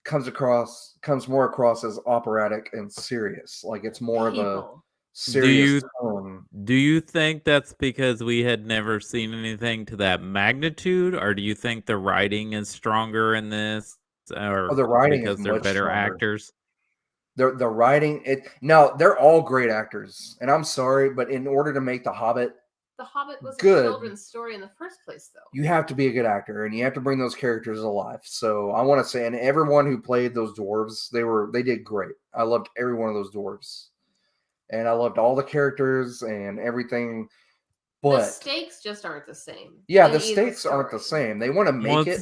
comes more across as operatic and serious. Like it's more of a serious tone. Do you think that's because we had never seen anything to that magnitude, or do you think the writing is stronger in this, or the writing because is they're much better stronger. actors? The writing they're all great actors, and I'm sorry, but in order to make The Hobbit was a children's story in the first place, though. You have to be a good actor, and you have to bring those characters alive. So I want to say, and everyone who played those dwarves, they did great. I loved every one of those dwarves, and I loved all the characters and everything. But the stakes just aren't the same. Yeah, the stakes aren't the same. They want to make it.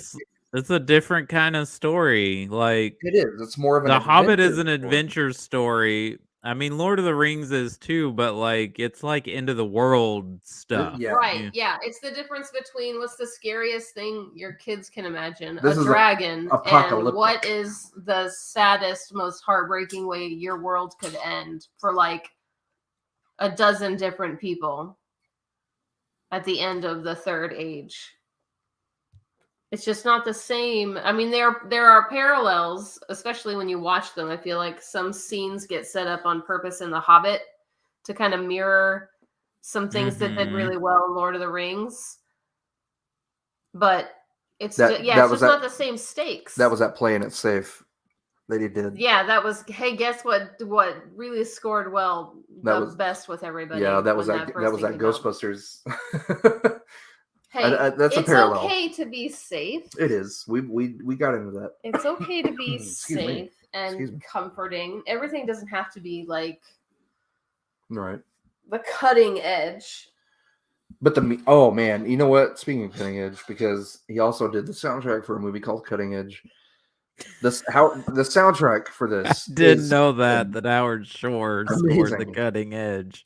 It's a different kind of story. Like it is. It's more of an The Hobbit is an adventure story. I mean, Lord of the Rings is too, but like it's like end of the world stuff. Yeah. Right. Yeah. It's the difference between what's the scariest thing your kids can imagine, a dragon, and what is the saddest, most heartbreaking way your world could end for like a dozen different people at the end of the third age. It's just not the same. I mean, there are parallels, especially when you watch them. I feel like some scenes get set up on purpose in The Hobbit to kind of mirror some things that did really well in Lord of the Rings. But it's just not the same stakes. That was that playing it safe that he did. Yeah, that was. Hey, guess what? What really scored well the best with everybody? Yeah, that was that Ghostbusters. Hey, that's a parallel. It's okay to be safe. It is. We got into that. It's okay to be safe and comforting. Everything doesn't have to be like right. The cutting edge. But oh man, you know what? Speaking of cutting edge, because he also did the soundtrack for a movie called Cutting Edge. The soundtrack for this. I didn't know that Howard Shore scored the Cutting Edge.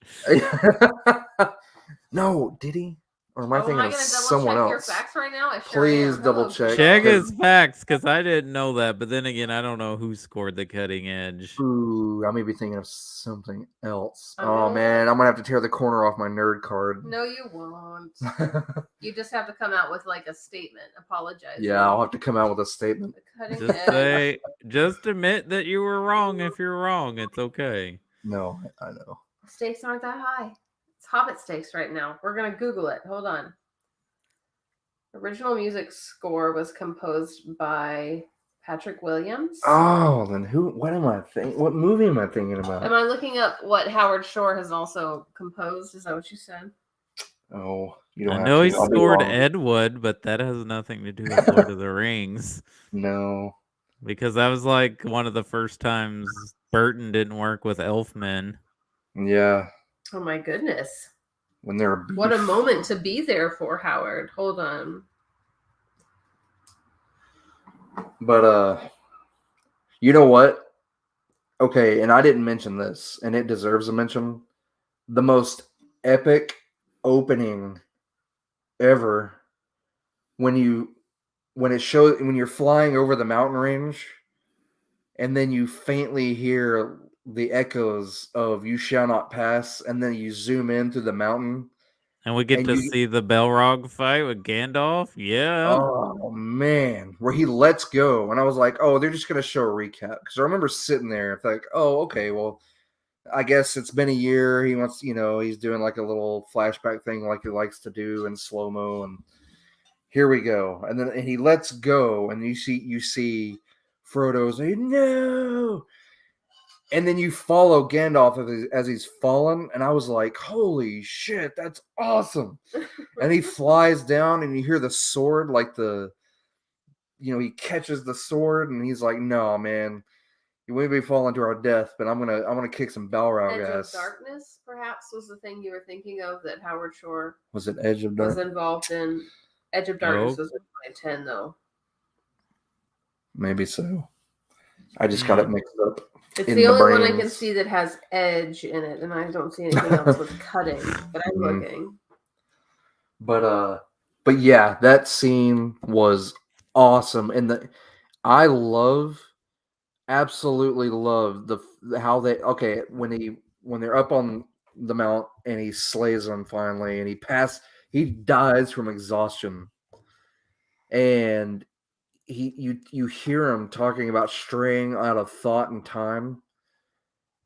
No, did he? Or am I thinking of someone else? Your facts right now? Please double check. Check his facts, because I didn't know that. But then again, I don't know who scored the Cutting Edge. Ooh, I may be thinking of something else. Oh man, I'm gonna have to tear the corner off my nerd card. No, you won't. You just have to come out with like a statement. Apologize. Yeah, I'll have to come out with a statement. Just admit that you were wrong. If you're wrong, it's okay. No, I know. Stakes aren't that high. Hobbit stakes right now. We're going to Google it. Hold on. Original music score was composed by Patrick Williams. Oh, then what am I thinking? What movie am I thinking about? Am I looking up what Howard Shore has also composed? Is that what you said? Oh, you don't I know he scored Ed Wood, but that has nothing to do with Lord of the Rings. No. Because that was like one of the first times Burton didn't work with Elfman. Yeah. Oh my goodness. What a moment to be there for, Howard. Hold on. But you know what? Okay, and I didn't mention this, and it deserves a mention. The most epic opening ever when you're flying over the mountain range and then you faintly hear the echoes of "You shall not pass," and then you zoom in through the mountain, and we get to see the Balrog fight with Gandalf. Yeah. Oh man, where he lets go, and I was like, "Oh, they're just gonna show a recap." Because I remember sitting there, like, "Oh, okay, well, I guess it's been a year. He wants, he's doing like a little flashback thing, like he likes to do in slow mo, and here we go." And he lets go, and you see Frodo's like, "No." And then you follow Gandalf as he's falling, and I was like, holy shit, that's awesome. And he flies down, and you hear the sword, like he catches the sword, and he's like, no, man, you may be falling to our death, but I'm gonna kick some Balrog Edge ass. of Darkness, perhaps, was the thing you were thinking of that Howard Shore Was it Edge of Darkness? Was involved in. Edge of Darkness was in 2010, though. Maybe so. I just got it mixed up. It's the only one I can see that has edge in it, and I don't see anything else with cutting. But I'm looking. But yeah, that scene was awesome, and I absolutely love how they when they're up on the mount and he slays them finally, and he dies from exhaustion, and you hear him talking about straying out of thought and time.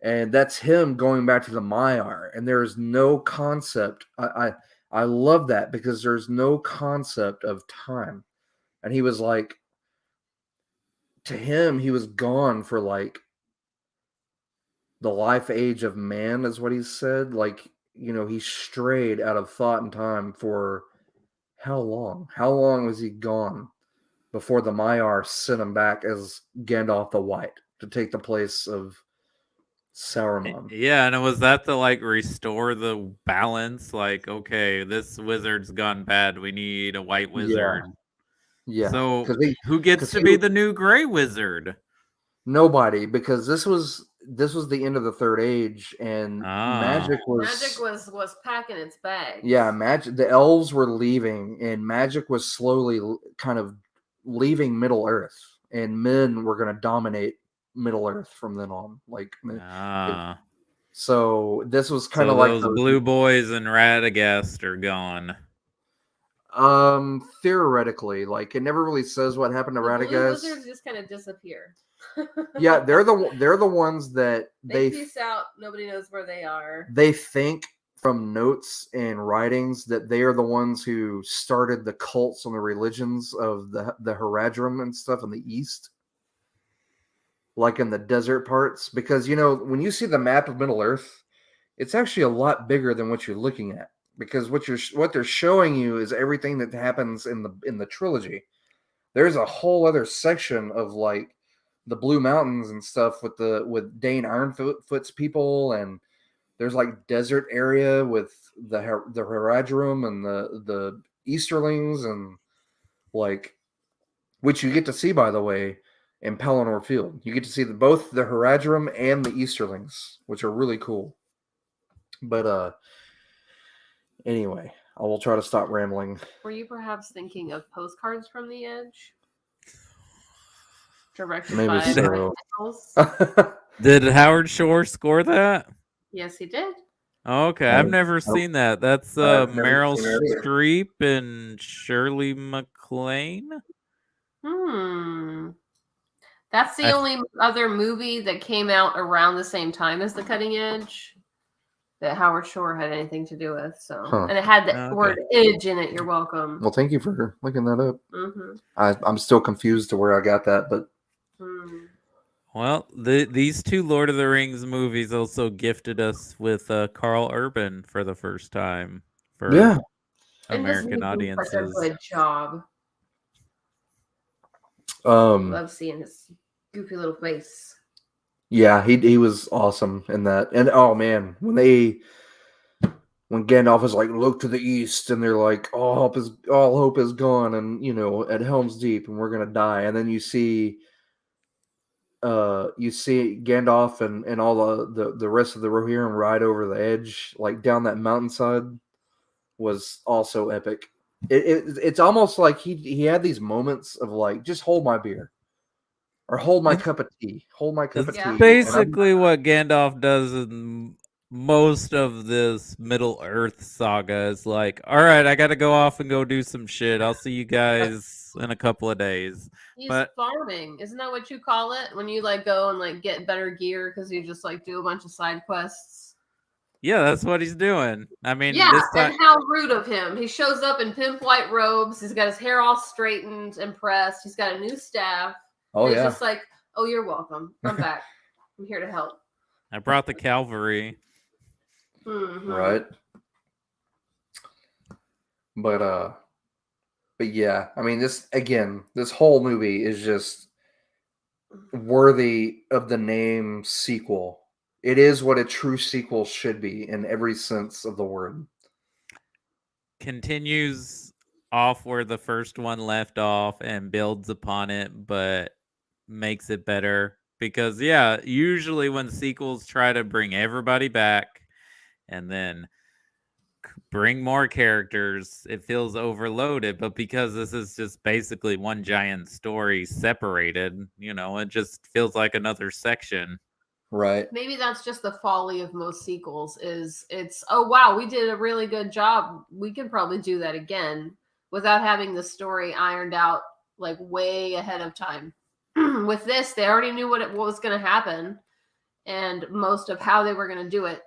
And that's him going back to the Maiar, and there is no concept. I love that because there's no concept of time, and he was like, to him, he was gone for like the life age of man, is what he said. Like, he strayed out of thought and time for how long? How long was he gone before the Maiar sent him back as Gandalf the White to take the place of Sauron? Yeah, and was that to like restore the balance? Like, okay, this wizard's gone bad. We need a white wizard. Yeah. So who gets to be the new gray wizard? Nobody, because this was the end of the Third Age, and magic was packing its bags. Yeah, the elves were leaving, and magic was slowly kind of leaving Middle Earth, and men were going to dominate Middle Earth from then on. So this was kind of like those blue boys and Radagast are gone. Theoretically, like it never really says what happened to Radagast. Blue wizards just kind of disappear. Yeah, they're the ones that they peace out. Nobody knows where they are. They think from notes and writings that they are the ones who started the cults and the religions of the Haradrim and stuff in the East, like in the desert parts. Because when you see the map of Middle Earth, it's actually a lot bigger than what you're looking at. Because what they're showing you is everything that happens in the trilogy. There's a whole other section of like the Blue Mountains and stuff with Dane Ironfoot's people, and there's like desert area with the Haradrim and the Easterlings, and like, which you get to see, by the way, in Pelennor Field. You get to see both the Haradrim and the Easterlings, which are really cool. But anyway, I will try to stop rambling. Were you perhaps thinking of Postcards from the Edge? Directed Maybe by so. Did Howard Shore score that? Yes, he did. Okay, I've never seen that. That's Meryl Streep and Shirley MacLaine. That's the only other movie that came out around the same time as The Cutting Edge that Howard Shore had anything to do with. So, and it had the word "edge" in it. You're welcome. Well, thank you for looking that up. I'm still confused to where I got that, but. Well, these two Lord of the Rings movies also gifted us with Carl Urban for the first time for American audiences. Such a good job. Love seeing his goofy little face. Yeah, he was awesome in that. And oh man, when Gandalf is like, look to the east, and they're like, all hope is gone, and at Helm's Deep, and we're gonna die, and then you see Gandalf and all the rest of the Rohirrim ride over the edge, like down that mountainside, was also epic. It's almost like he had these moments of like, just hold my beer, or hold my cup of tea, hold my cup of tea. Basically, what Gandalf does in most of this Middle Earth saga is like, all right, I got to go off and go do some shit. I'll see you guys in a couple of days. He's farming. Isn't that what you call it? When you like go and like get better gear because you just like do a bunch of side quests. Yeah, that's what he's doing. I mean, and how rude of him. He shows up in pimp white robes. He's got his hair all straightened and pressed. He's got a new staff. Oh, he's just like, oh, you're welcome. I'm back. I'm here to help. I brought the cavalry. Right. But yeah, I mean, this whole movie is just worthy of the name sequel. It is what a true sequel should be in every sense of the word. Continues off where the first one left off and builds upon it, but makes it better. Because, yeah, usually when sequels try to bring everybody back and then bring more characters, it feels overloaded. But because this is just basically one giant story separated, it just feels like another section. Right. Maybe that's just the folly of most sequels is it's, oh, wow, we did a really good job. We could probably do that again without having the story ironed out like way ahead of time. With this, they already knew what was going to happen and most of how they were going to do it.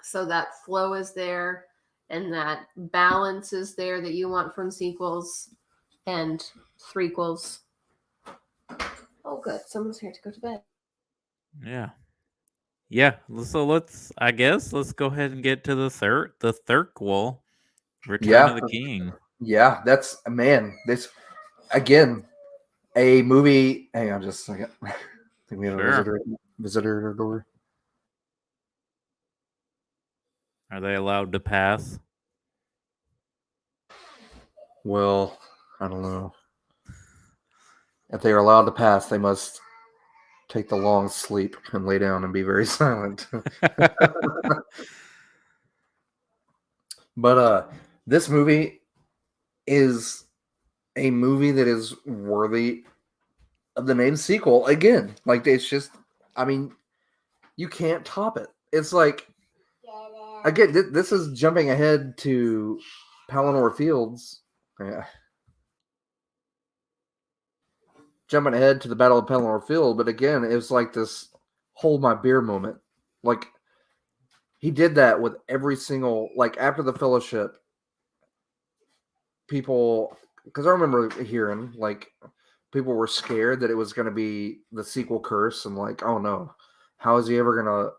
So that flow is there and that balance is there that you want from sequels and threequels. Oh, good. Someone's here to go to bed. Yeah. Yeah. So let's go ahead and get to the thirquel, Return of the King. Yeah, that's, man, this, again, a movie. Hang on just a second. I think we have a visitor at our door. Are they allowed to pass? Well, I don't know. If they are allowed to pass, they must take the long sleep and lay down and be very silent. But this movie is a movie that is worthy of the name sequel. Again, like, it's just, I mean, you can't top it. It's like, again, this is jumping ahead to Palinor Fields. Yeah. Jumping ahead to the Battle of Pelennor Field, but again, it was like this hold my beer moment. Like, he did that with every single, like, after the Fellowship, people, because I remember hearing, like, people were scared that it was going to be the sequel curse and like, oh no, how is it ever going to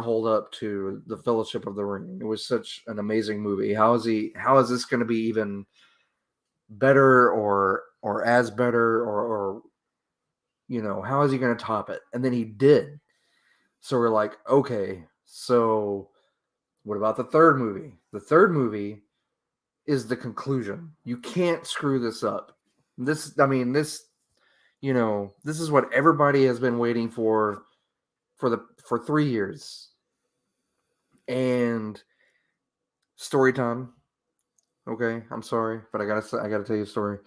hold up to the Fellowship of the Ring? It was such an amazing movie. How is this going to be even better or as better or how is he going to top it? And then he did. So we're like, okay, so what about the third movie? The third movie is the conclusion. You can't screw this up. This is what everybody has been waiting for 3 years. And story time. Okay, I'm sorry, but I gotta tell you a story.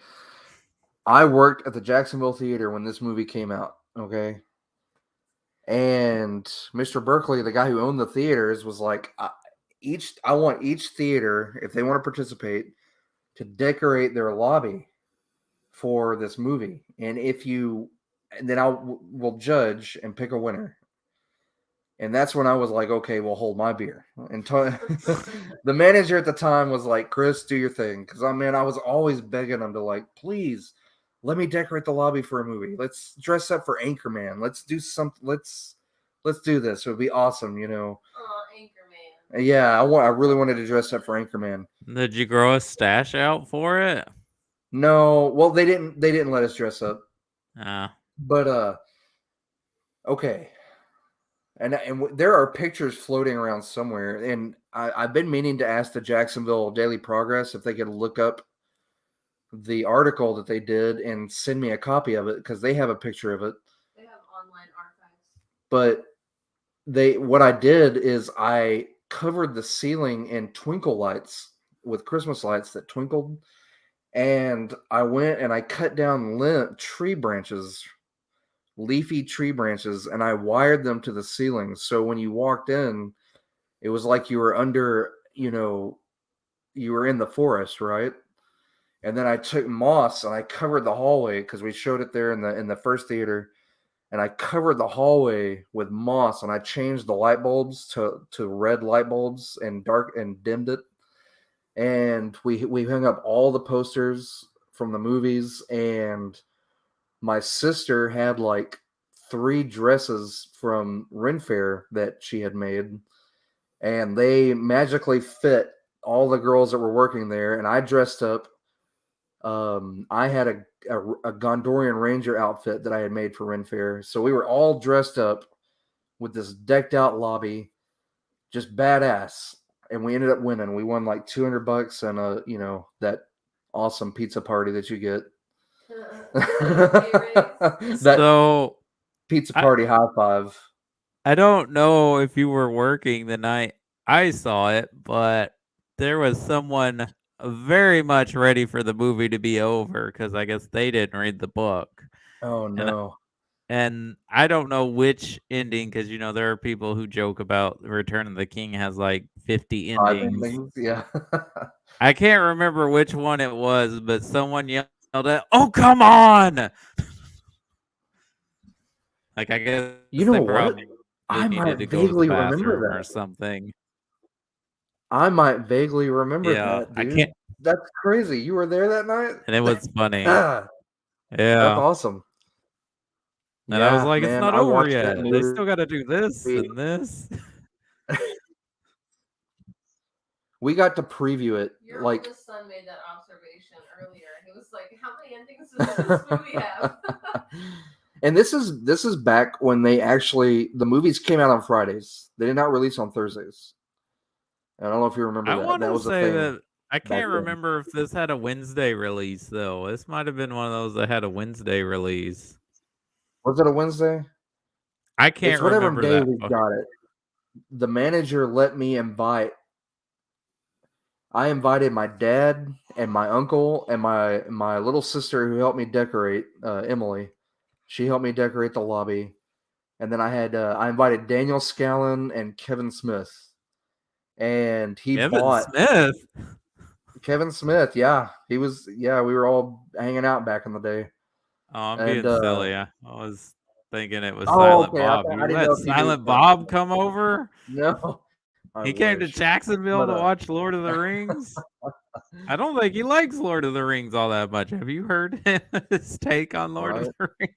I worked at the Jacksonville Theater when this movie came out. Okay, and Mr. Berkeley, the guy who owned the theaters, was like, I want each theater, if they want to participate, to decorate their lobby for this movie, and then we'll judge and pick a winner. And that's when I was like, okay, well, hold my beer. And the manager at the time was like, Chris, do your thing. Because, I was always begging him to, like, please, let me decorate the lobby for a movie. Let's dress up for Anchorman. Let's do something. Let's do this. It would be awesome, Oh, Anchorman. Yeah, I really wanted to dress up for Anchorman. Did you grow a stash out for it? No, well, they didn't let us dress up. But okay. And there are pictures floating around somewhere, and I've been meaning to ask the Jacksonville Daily Progress if they could look up the article that they did and send me a copy of it, because they have a picture of it. They have online archives. But what I did is I covered the ceiling in twinkle lights with Christmas lights that twinkled, and I went and I cut down leafy tree branches, and I wired them to the ceiling. So when you walked in, it was like you were under, you were in the forest, right? And then I took moss and I covered the hallway, because we showed it there in the first theater, and I covered the hallway with moss, and I changed the light bulbs to red light bulbs and dimmed it. And we hung up all the posters from the movies, and my sister had like 3 dresses from Ren Fair that she had made, and they magically fit all the girls that were working there. And I dressed up. I had a Gondorian Ranger outfit that I had made for Ren Fair, so we were all dressed up with this decked out lobby, just badass. And we ended up winning. We won like $200 and that awesome pizza party that you get. That So pizza party high five. I don't know if you were working the night I saw it, but there was someone very much ready for the movie to be over because I guess they didn't read the book. Oh no. And I don't know which ending, because there are people who joke about Return of the King has like 50 endings. Yeah. I can't remember which one it was, but someone yelled at, "Oh, come on!" Like, I guess you know they what? probably I needed might to go to the vaguely remember bathroom or that. something. I might vaguely remember Yeah, that, I dude. can't. That's crazy. You were there that night? And it was funny. That's Yeah. awesome. And I was Yeah, like, it's man. not I over watched that yet. They movie. still got to do this and this. We got to preview it. Your like oldest son made that observation earlier. He was like, "How many endings does this movie have?" And this is back when the movies came out on Fridays. They did not release on Thursdays. I don't know if you remember I that. want That to was a say thing. that I can't then. remember if this had a Wednesday release, though. This might have been one of those that had a Wednesday release. Was it a Wednesday? I can't It's whatever remember day that. we got it. The manager let me I invited my dad and my uncle and my little sister who helped me decorate, Emily. She helped me decorate the lobby. And then I invited Daniel Scallon and Kevin Smith. And he bought Smith. Kevin Smith, yeah. We were all hanging out back in the day. Oh, I'm being silly. I was thinking it was Oh, Silent okay. Bob. I You didn't let know if you knew Silent Bob come over? No. He came to Jacksonville to watch Lord of the Rings? I don't think he likes Lord of the Rings all that much. Have you heard his take on Lord of the Rings?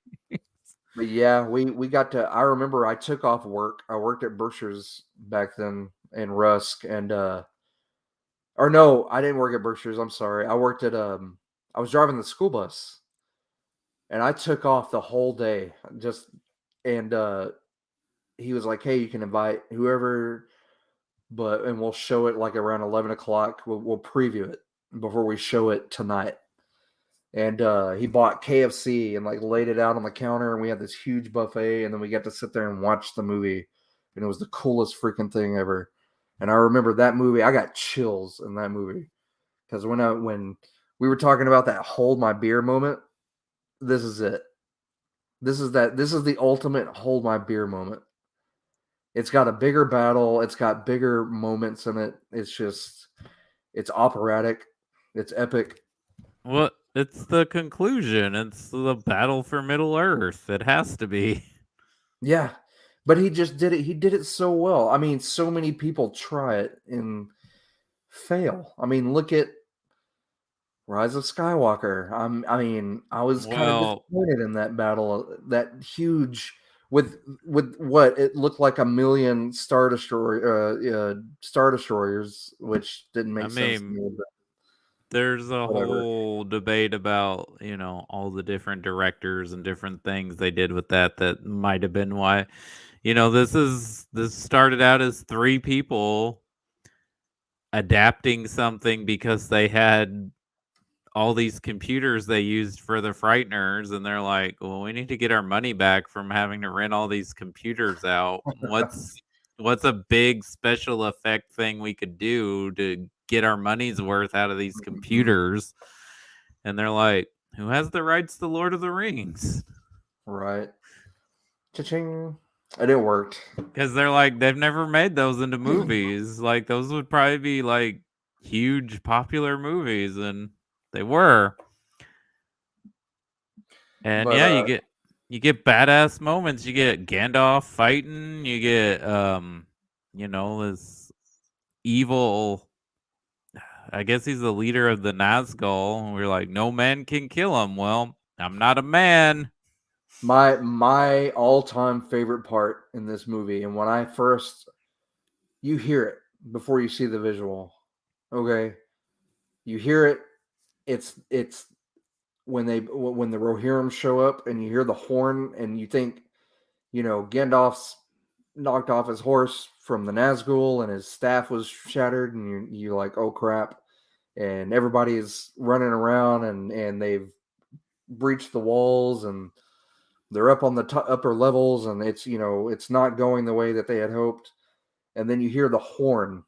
But yeah, we got to. I remember I took off work. I worked at Berkshire's back then in Rusk, and or no, I didn't work at Berkshire's. I'm sorry. I worked at I was driving the school bus, and I took off the whole day. And he was like, "Hey, you can invite whoever, and we'll show it like around 11 o'clock. We'll preview it before we show it tonight." And he bought KFC and like laid it out on the counter, and we had this huge buffet, and then we got to sit there and watch the movie, and it was the coolest freaking thing ever. And I remember that movie. I got chills in that movie because when we were talking about that hold my beer moment, this is it. This is the ultimate hold my beer moment. It's got a bigger battle. It's got bigger moments in it. It's operatic. It's epic. Well, it's the conclusion. It's the battle for Middle Earth. It has to be. Yeah, but he just did it. He did it so well. I mean, so many people try it and fail. I mean, look at Rise of Skywalker. I was kind of disappointed in that battle. That huge with what it looked like 1,000,000 star destroyers, which didn't make sense to me. There's a whole debate about, all the different directors and different things they did with that might have been why. This started out as 3 people adapting something because they had all these computers they used for the Frighteners, and they're like, well, we need to get our money back from having to rent all these computers out. What's a big special effect thing we could do to get our money's worth out of these computers? And they're like, who has the rights to Lord of the Rings? Right. Cha-ching. And it worked. Because they're like, they've never made those into movies. Like, those would probably be like huge popular movies, and they were. And yeah, you get badass moments. You get Gandalf fighting. You get this evil. I guess he's the leader of the Nazgul. And we're like, no man can kill him. Well, I'm not a man. My all-time favorite part in this movie, and when you hear it before you see the visual, okay? You hear it. It's when the Rohirrim show up, and you hear the horn, and you think, Gandalf's knocked off his horse from the Nazgul, and his staff was shattered, and you're like, oh crap! And everybody's running around, and they've breached the walls, and they're up on the upper levels, and it's not going the way that they had hoped. And then you hear the horn,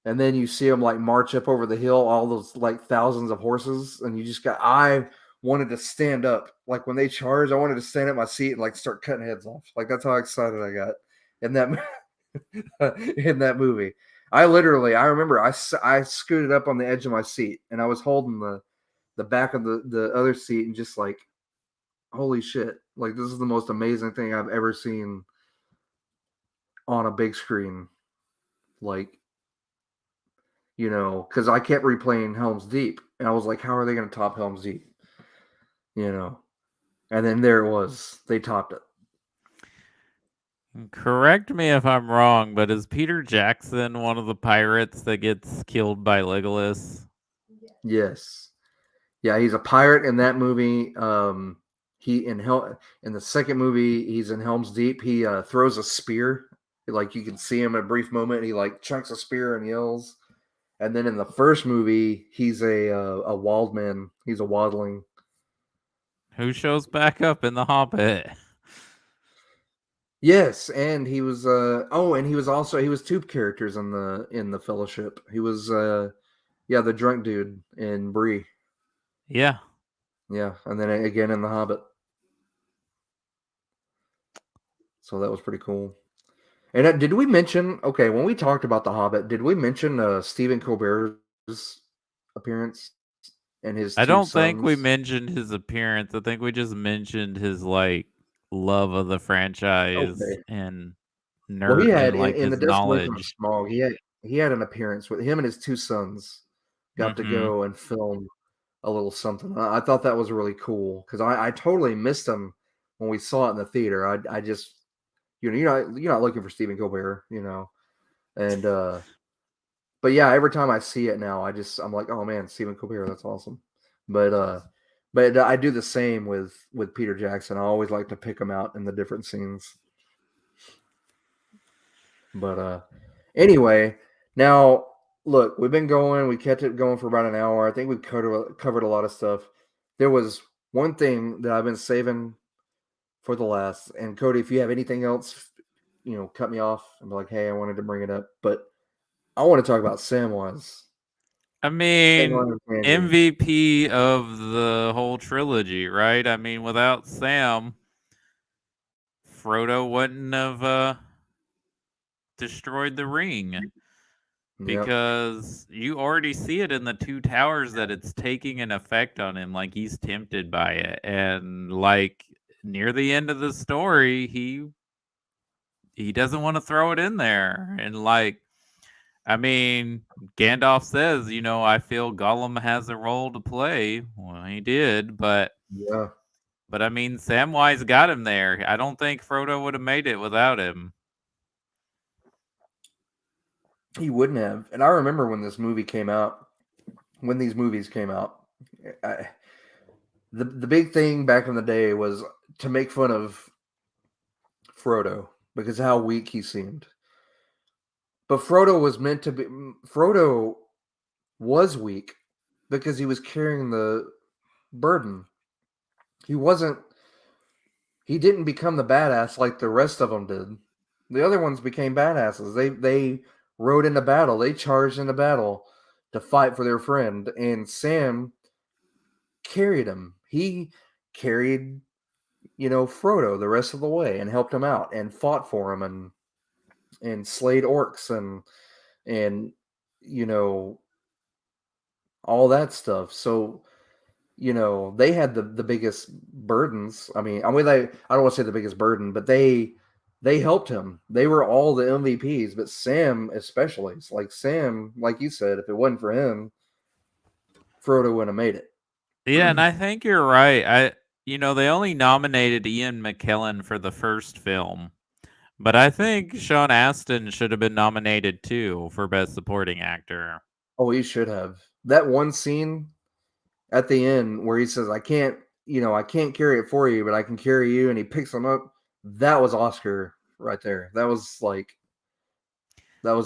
and then you see them like march up over the hill, all those like thousands of horses, and I wanted to stand up. Like when they charged, I wanted to stand up my seat and like start cutting heads off. Like that's how excited I got in that in that movie. I remember I scooted up on the edge of my seat, and I was holding the back of the other seat, and just like, holy shit, like this is the most amazing thing I've ever seen on a big screen. Like, because I kept replaying Helm's Deep, and I was like, how are they going to top Helm's Deep? And then there it was. They topped it. Correct me if I'm wrong, but is Peter Jackson one of the pirates that gets killed by Legolas? Yes. Yeah, he's a pirate in that movie. In the second movie, he's in Helm's Deep. He throws a spear. Like you can see him in a brief moment. He like chunks a spear and yells. And then in the first movie, he's a waldman. He's a wildling. Who shows back up in The Hobbit? Yes, and he was and he was two characters in the Fellowship. He was the drunk dude in Bree. Yeah. Yeah, and then again in The Hobbit. So that was pretty cool. And did we mention, when we talked about The Hobbit, did we mention Stephen Colbert's appearance and his I two don't think we sons? mentioned his appearance. I think we just mentioned his like love of the franchise and Well, he had and like in the his Desolation of knowledge. Smaug, he had an appearance with him and his two sons got to go and film a little something. I thought that was really cool because I totally missed him when we saw it in the theater. I just you're not looking for Stephen Colbert, and but yeah, every time I see it now, I'm like, oh man, Stephen Colbert, that's awesome. But I do the same with Peter Jackson. I always like to pick him out in the different scenes. But anyway, now look, we've been going. We kept it going for about an hour. I think we covered a lot of stuff. There was one thing that I've been saving for the last. And Cody, if you have anything else, cut me off and be like, hey, I wanted to bring it up. But I want to talk about Samwise. I mean, MVP of the whole trilogy, right? I mean, without Sam, Frodo wouldn't have destroyed the ring. Because you already see it in the Two Towers that it's taking an effect on him. Like he's tempted by it. And like near the end of the story, he doesn't want to throw it in there. And like, I mean, Gandalf says, I feel Gollum has a role to play. Well, he did, but I mean, Samwise got him there. I don't think Frodo would have made it without him. He wouldn't have. And I remember when these movies came out, the big thing back in the day was to make fun of Frodo because how weak he seemed. But Frodo was weak because he was carrying the burden. He didn't become the badass like the rest of them did. The other ones became badasses. They rode into battle. They charged into battle to fight for their friend. And Sam carried him. He carried, Frodo the rest of the way and helped him out and fought for him and slayed orcs and all that stuff. So they had the biggest burdens. I don't want to say the biggest burden, but they helped him. They were all the MVPs, but Sam especially. It's like Sam, like you said, if it wasn't for him, Frodo wouldn't have made it. Yeah, and I think you're right. they only nominated Ian McKellen for the first film, but I think Sean Astin should have been nominated too for Best Supporting Actor. Oh, he should have. That one scene at the end where he says, I can't carry it for you, but I can carry you, and he picks him up. That was Oscar right there. That was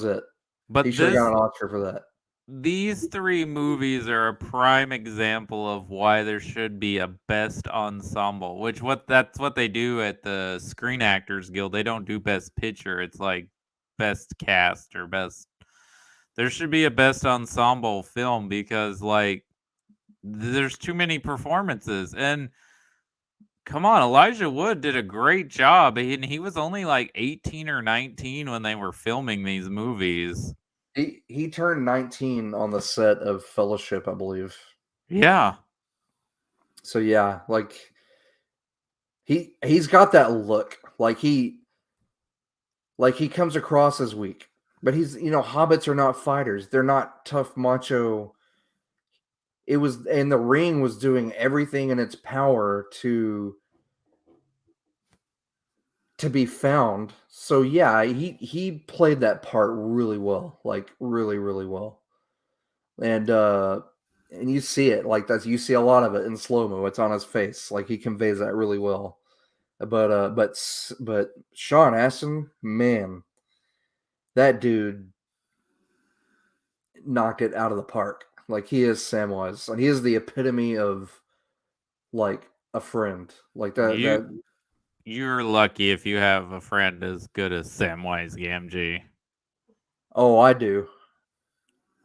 it. But He should have got an Oscar for that. These three movies are a prime example of why there should be a best ensemble, that's what they do at the Screen Actors Guild. They don't do best picture. It's like best cast or best. There should be a best ensemble film because there's too many performances. And come on, Elijah Wood did a great job. And he was only like 18 or 19 when they were filming these movies. He turned 19 on the set of Fellowship, I believe. Yeah. So yeah, he's got that look. He comes across as weak. But hobbits are not fighters. They're not tough macho. And the ring was doing everything in its power to be found. So yeah, he played that part really well, really, really well. And you see it you see a lot of it in slow-mo. It's on his face. He conveys that really well. But Sean Astin, man, that dude knocked it out of the park. He is Samwise, and he is the epitome of a friend. You're lucky if you have a friend as good as Samwise Gamgee. Oh, I do.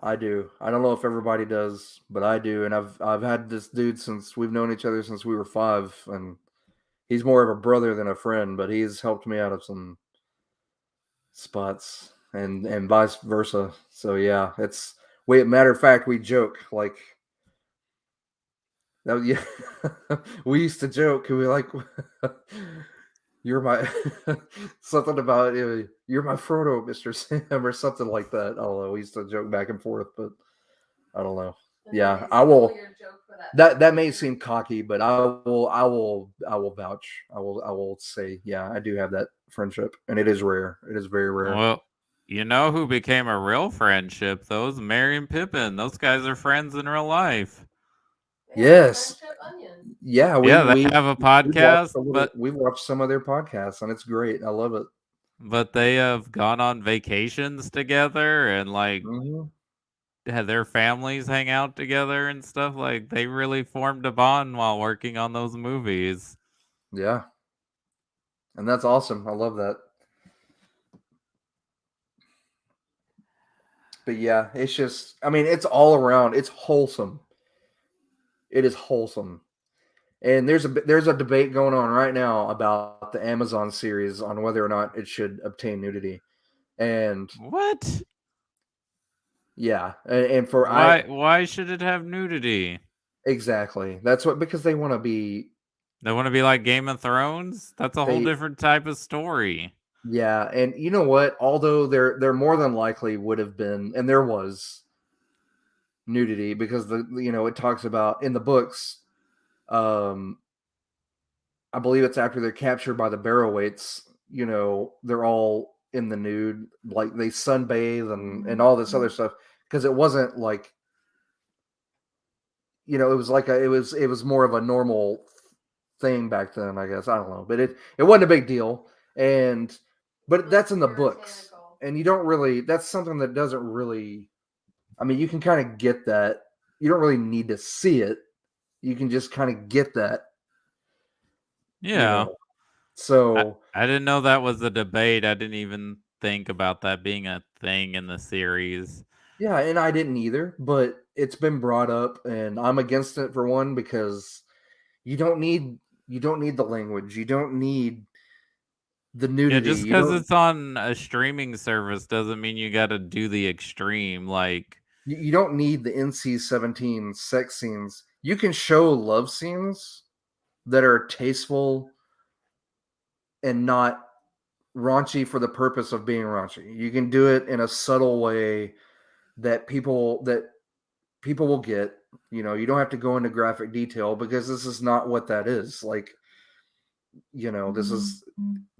I don't know if everybody does, but I do. And I've had this dude since we've known each other since we were 5, and he's more of a brother than a friend, but he's helped me out of some spots and vice versa. So yeah, matter of fact, we joke that. Yeah, we used to joke. We you're my something about you're my Frodo, Mr. Sam, or something like that. I don't know. We used to joke back and forth, but I don't know. Yeah, I will. That may seem cocky, but I will vouch. I will say, yeah, I do have that friendship, and it is rare. It is very rare. Well, you know who became a real friendship? Those Merry and Pippin. Those guys are friends in real life. Yes. Yeah, we have a podcast, we watched some of their podcasts, and it's great. I love it. But they have gone on vacations together and had their families hang out together and stuff. They really formed a bond while working on those movies. Yeah. And that's awesome. I love that. But yeah, it's just, it's all around. It's wholesome. It is wholesome. And there's a debate going on right now about the Amazon series on whether or not it should obtain nudity. And what? Yeah, and why should it have nudity? Exactly. That's because they want to be. They want to be like Game of Thrones. That's a whole different type of story. Yeah, and you know what? Although there more than likely would have been, and there was nudity because it talks about in the books. I believe it's after they're captured by the Barrow-waits. They're all in the nude, they sunbathe and all this other stuff because it wasn't it was more of a normal thing back then, I guess. I don't know, but it wasn't a big deal. But that's in the books, and you don't really. That's something that doesn't really. You can kind of get that. You don't really need to see it. You can just kind of get that. Yeah. So I didn't know that was a debate. I didn't even think about that being a thing in the series. Yeah, and I didn't either, but it's been brought up, and I'm against it for one because you don't need the language. You don't need the nudity. Yeah, just because it's on a streaming service doesn't mean you got to do the extreme. You don't need the NC-17 sex scenes. You can show love scenes that are tasteful and not raunchy for the purpose of being raunchy. You can do it in a subtle way that people will get, You know, you don't have to go into graphic detail because this is not what that is. Like, you know,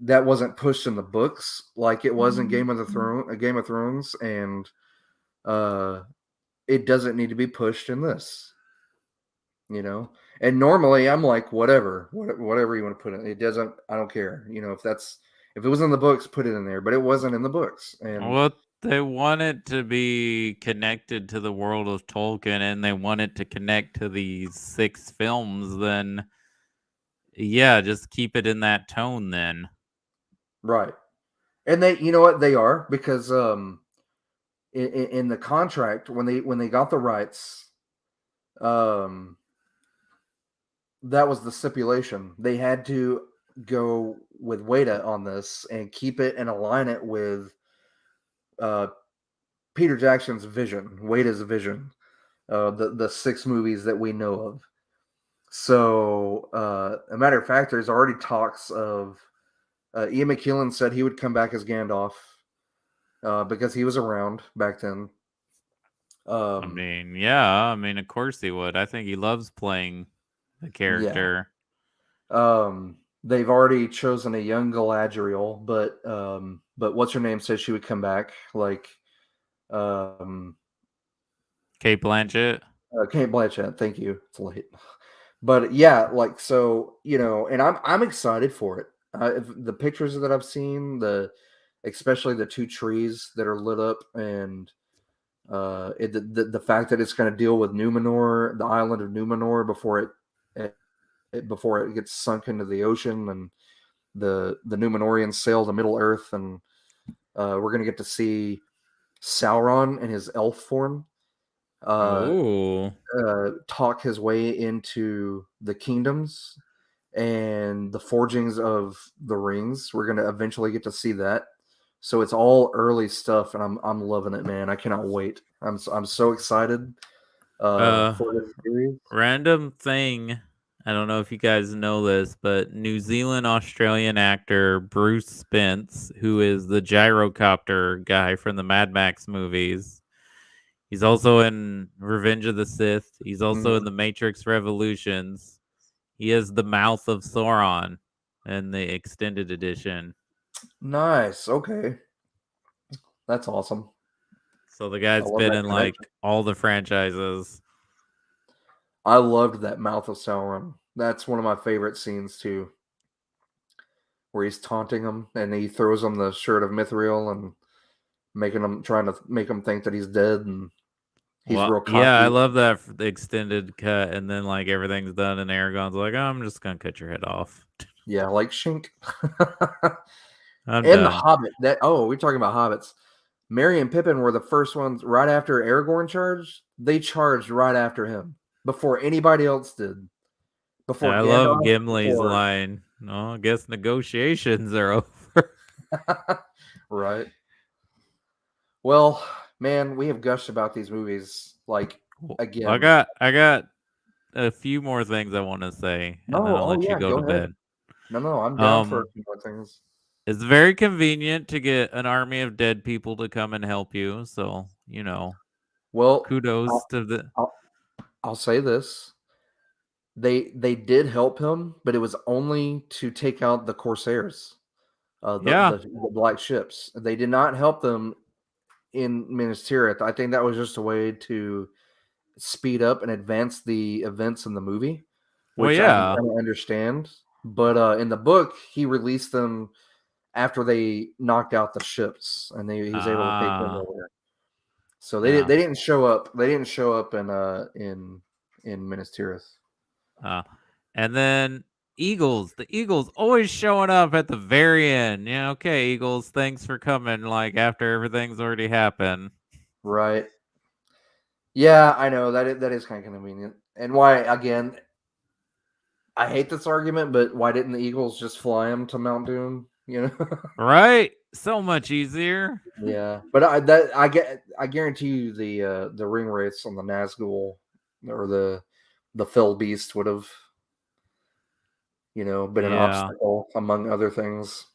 that wasn't pushed in the books like it was in Game of Thrones, and it doesn't need to be pushed in this. You know, and normally I'm like, whatever you want to put in. It doesn't. I don't care. You know, if it was in the books, put it in there. But it wasn't in the books, and Well, they want it to be connected to the world of Tolkien, and they want it to connect to these 6 films. Then, yeah, just keep it in that tone. Then, right. And they, you know what, they are, because in the contract when they got the rights, that was the stipulation. They had to go with Weta on this and keep it and align it with Peter Jackson's vision, Weta's vision, the 6 movies that we know of. So, a matter of fact, there's already talks of Ian McKellen said he would come back as Gandalf because he was around back then. I mean, yeah, I mean, of course he would. I think he loves playing the character. Yeah. They've already chosen a young Galadriel, but what's her name said she would come back, like Kate Blanchett. Kate Blanchett. Thank you. It's late, but yeah, like, so, you know, and I'm excited for it. The pictures that I've seen, especially the 2 trees that are lit up, and the fact that it's going to deal with Numenor, the island of Numenor, before it gets sunk into the ocean, and the Numenorians sail to Middle Earth, and we're going to get to see Sauron in his elf form talk his way into the kingdoms and the forgings of the rings. We're going to eventually get to see that. So it's all early stuff, and I'm loving it, man. I cannot wait. I'm so excited for this series. Random thing. I don't know if you guys know this, but New Zealand Australian actor Bruce Spence, who is the gyrocopter guy from the Mad Max movies, he's also in Revenge of the Sith. He's also in the Matrix Revolutions. He is the mouth of Sauron in the extended edition. Nice. Okay. That's awesome. So the guy's been in like all the franchises. I loved that Mouth of Sauron. That's one of my favorite scenes too, where he's taunting him and he throws him the shirt of Mithril and trying to make him think that he's dead, and he's real cocky. Yeah, I love that the extended cut, and then like everything's done, and Aragorn's like, oh, "I'm just gonna cut your head off." Yeah, like Shink. I'm and done. the Hobbit. We're talking about hobbits. Merry and Pippin were the first ones right after Aragorn charged. They charged right after him before anybody else did. Before I love Gimli's line. No, I guess negotiations are over. Right. Well, man, we have gushed about these movies. Like, again, I got a few more things I want to say, and then I'll let you go to bed. No, I'm down for a few more things. It's very convenient to get an army of dead people to come and help you. So, you know, well, kudos to the. I'll say this: they did help him, but it was only to take out the Corsairs, the black ships. They did not help them in Minas Tirith. I think that was just a way to speed up and advance the events in the movie, which I can kind of understand. But in the book, he released them after they knocked out the ships, and he was able to take them over. So they didn't show up. They didn't show up in Minas Tirith. And then Eagles. The Eagles always showing up at the very end. Yeah, okay, Eagles, thanks for coming. Like after everything's already happened. Right. Yeah, I know that is kind of convenient. And why, again, I hate this argument, but why didn't the Eagles just fly him to Mount Doom? You know, right? So much easier. Yeah, but I guarantee you the ring rates on the Nazgul or the Fell Beast would have, been an obstacle among other things.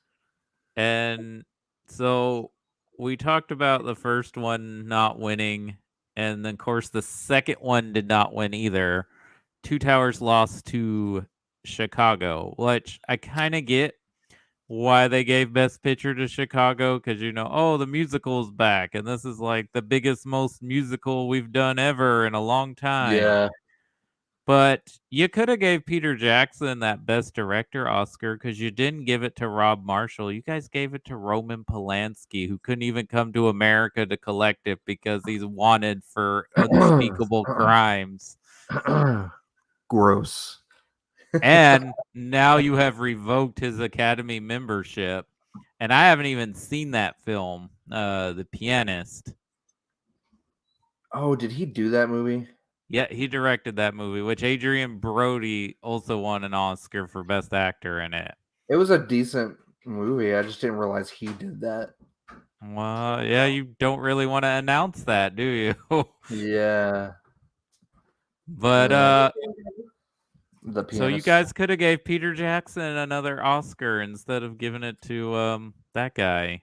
And so we talked about the first one not winning, And then, of course, the second one did not win either. Two Towers lost to Chicago, which I kind of get why they gave Best Picture to Chicago, because, oh, the musical's back, and this is like the biggest, most musical we've done ever in a long time. Yeah. But you could have gave Peter Jackson that Best Director Oscar because you didn't give it to Rob Marshall. You guys gave it to Roman Polanski, who couldn't even come to America to collect it because he's wanted for unspeakable crimes. Gross. And now you have revoked his Academy membership. And I haven't even seen that film, The Pianist. Oh, did he do that movie? Yeah, he directed that movie, which Adrian Brody also won an Oscar for Best Actor in it. It was a decent movie. I just didn't realize he did that. Well, yeah, you don't really want to announce that, do you? Yeah. But The Pianist. So you guys could have gave Peter Jackson another Oscar instead of giving it to that guy.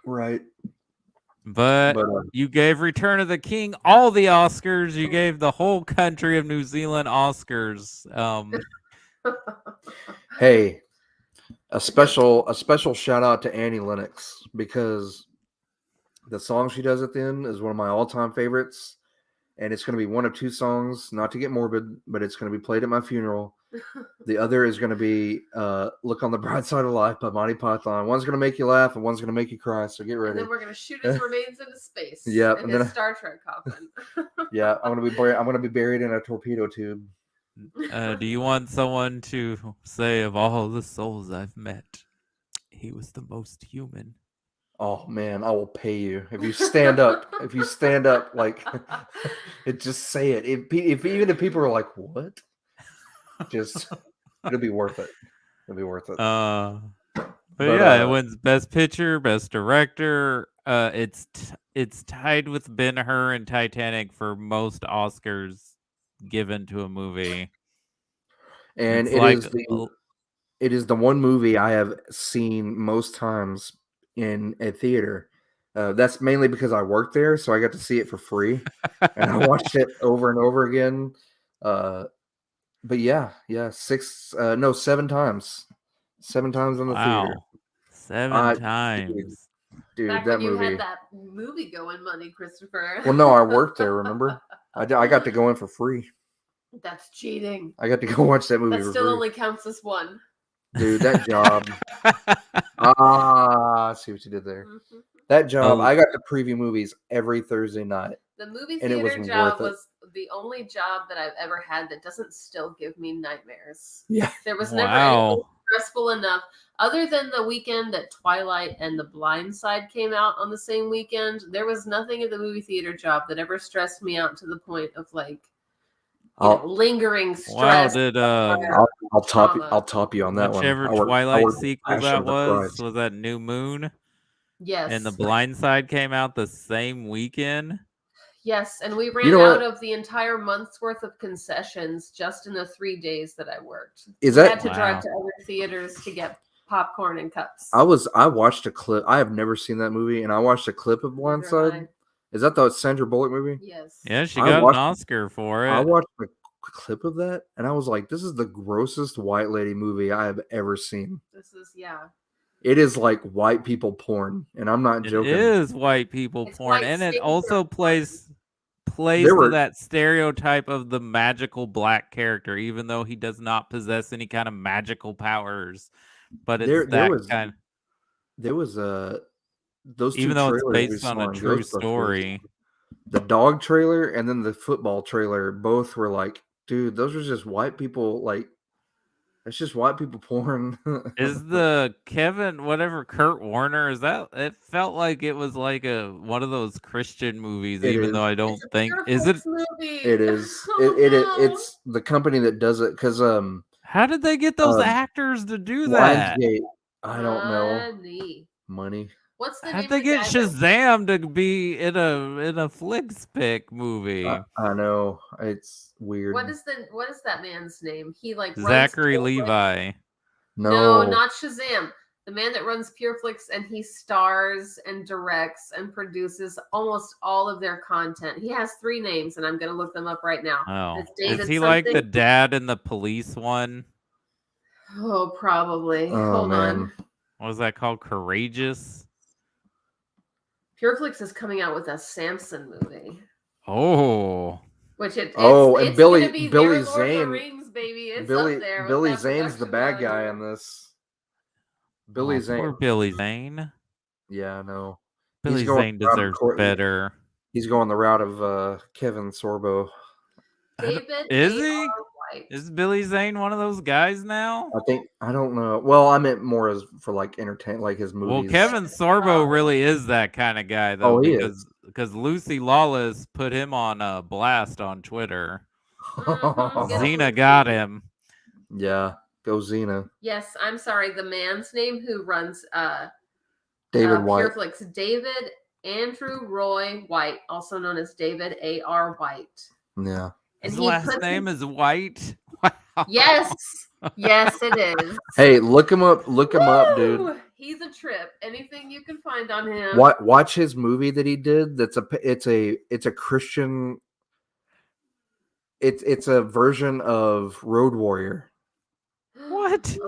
Right. But you gave Return of the King all the Oscars. You gave the whole country of New Zealand Oscars. Hey, a special shout out to Annie Lennox, because the song she does at the end is one of my all-time favorites, and it's going to be one of two songs, not to get morbid, but it's going to be played at my funeral. The other is going to be Look on the Bright Side of Life by Monty Python. One's going to make you laugh and one's going to make you cry, so get ready. And then we're going to shoot his remains into space. Yeah, in his Star Trek coffin. Yeah, I'm going to be buried in a torpedo tube. Do you want someone to say, of all the souls I've met, he was the most human? Oh man, I will pay you if you stand up. If you stand up, like, just say it. If even if people are like, "What?" Just it'll be worth it. It'll be worth it. But yeah, it wins Best Picture, Best Director. It's tied with Ben-Hur and Titanic for most Oscars given to a movie. And it is the one movie I have seen most times in a theater. That's mainly because I worked there, so I got to see it for free, and I watched it over and over again. But yeah, 7 times. 7 times in the theater. 7 times. Dude, back that when you movie. had that movie going money, Christopher. Well, no, I worked there, remember? I got to go in for free. That's cheating. I got to go watch that movie that for still free. Only counts as one. Dude, that job. I see what you did there. Mm-hmm. That job, I got to preview movies every Thursday night. The movie theater job was the only job that I've ever had that doesn't still give me nightmares. Yeah. There was never anything stressful enough, other than the weekend that Twilight and The Blind Side came out on the same weekend. There was nothing at the movie theater job that ever stressed me out to the point of like lingering stress. Wow, I'll top you on that whichever one. Twilight sequel that was that New Moon? Yes. And The Blind Side came out the same weekend? Yes, and we ran out of the entire month's worth of concessions just in the 3 days that I worked. We had to drive to other theaters to get popcorn and cups. I watched a clip. I have never seen that movie, and I watched a clip of Blind Side. Is that the Sandra Bullock movie? Yes. Yeah, she got an Oscar for it. I watched a clip of that, and I was like, this is the grossest white lady movie I have ever seen. It is like white people porn, and I'm not joking. It is white people porn, and it also plays to that stereotype of the magical black character, even though he does not possess any kind of magical powers. But it's there was those two even though it's trailers based on a true story. The dog trailer and then the football trailer both were like, dude, those are just white people, like, it's just white people porn. Is the Kurt Warner, is that, it felt like it was like one of those Christian movies, though I don't think, is it? It is. It's the company that does it, because how did they get those actors to do that? I don't know. Money. What's the name? How'd they get Shazam to be in a Flickspick movie? I know, it's weird. What is that man's name? He like Zachary Levi. No, not Shazam. The man that runs Pureflix, and he stars and directs and produces almost all of their content. He has 3 names, and I'm going to look them up right now. Oh, It's David is he something. like the dad in the police one? Oh, probably. Oh, Hold man. on. What was that called? Courageous? Pureflix is coming out with a Samson movie. Oh. Which it's and gonna be Billy their Lord of the Zane. Rings, baby. It's Billy up there. Billy Zane's the bad guy value. in this. Billy Zane. Poor Billy Zane. Yeah, I know. Billy Zane deserves better. He's going the route of Kevin Sorbo. David Is A. he? R. White. Is Billy Zane one of those guys now? I don't know. Well, I meant more as for like entertain, like his movies. Well, Kevin Sorbo really is that kind of guy, though, because Lucy Lawless put him on a blast on Twitter. Xena got him. Yeah, go Xena. Yes, I'm sorry. The man's name who runs David White. Pureflix, David Andrew Roy White, also known as David A.R. White. Yeah. And his last name is White? Wow. Yes, it is. Hey, look him up. Look him up, dude. He's a trip. Anything you can find on him. Watch his movie that he did. It's a Christian. It's a version of Road Warrior. What?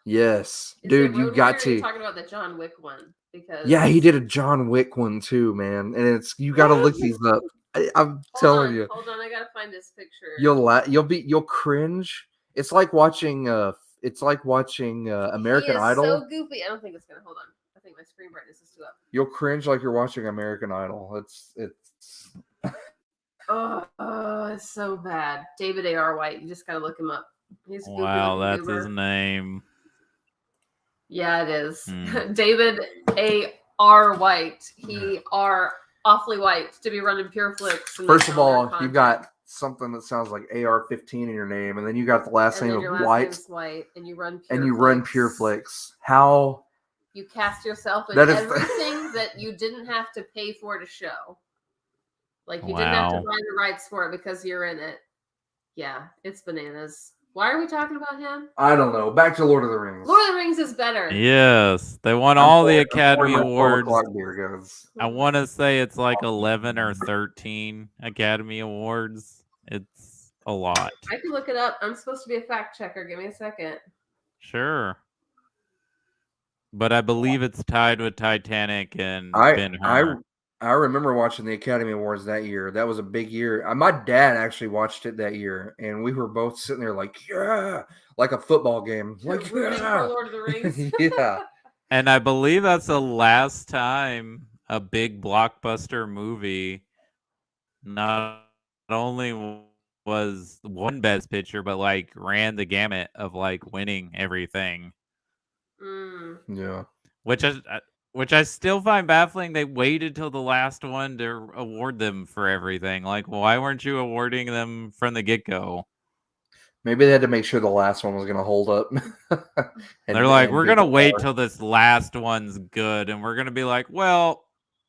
Yes, dude, you got to. You're talking about the John Wick one, because he did a John Wick one too, man, and you got to look these up. I'm telling you. Hold on, I gotta find this picture. You'll cringe. It's like watching American Idol. So goofy. I don't think it's gonna. Hold on. I think my screen brightness is too up. You'll cringe like you're watching American Idol. It's. It's so bad. David A.R. White. You just gotta look him up. He's wow, that's his name. Yeah, it is. David A.R. White. He are awfully white to be running Pureflix. First of all, you've got something that sounds like AR-15 in your name, and then you got the last name of White. White, and you run Pureflix. And you run Pureflix. How? You cast yourself in everything that you didn't have to pay for to show. Like, you didn't have to buy the rights for it because you're in it. Yeah, it's bananas. Why are we talking about him? I don't know. Back to Lord of the Rings. Lord of the Rings is better. Yes, they won all the Academy Awards. Beer, I want to say it's like 11 or 13 Academy Awards. It's a lot. I can look it up. I'm supposed to be a fact checker. Give me a second. Sure. But I believe it's tied with Titanic and Ben-Hur. I remember watching the Academy Awards that year. That was a big year. My dad actually watched it that year, and we were both sitting there like, yeah, like a football game. Like, rooting for Lord of the Rings. Yeah. And I believe that's the last time a big blockbuster movie not only was one Best Picture, but like ran the gamut of like winning everything. Yeah. Which I still find baffling. They waited till the last one to award them for everything. Like, why weren't you awarding them from the get-go? Maybe they had to make sure the last one was going to hold up. They're like, we're going to wait till this last one's good. And we're going to be like, well,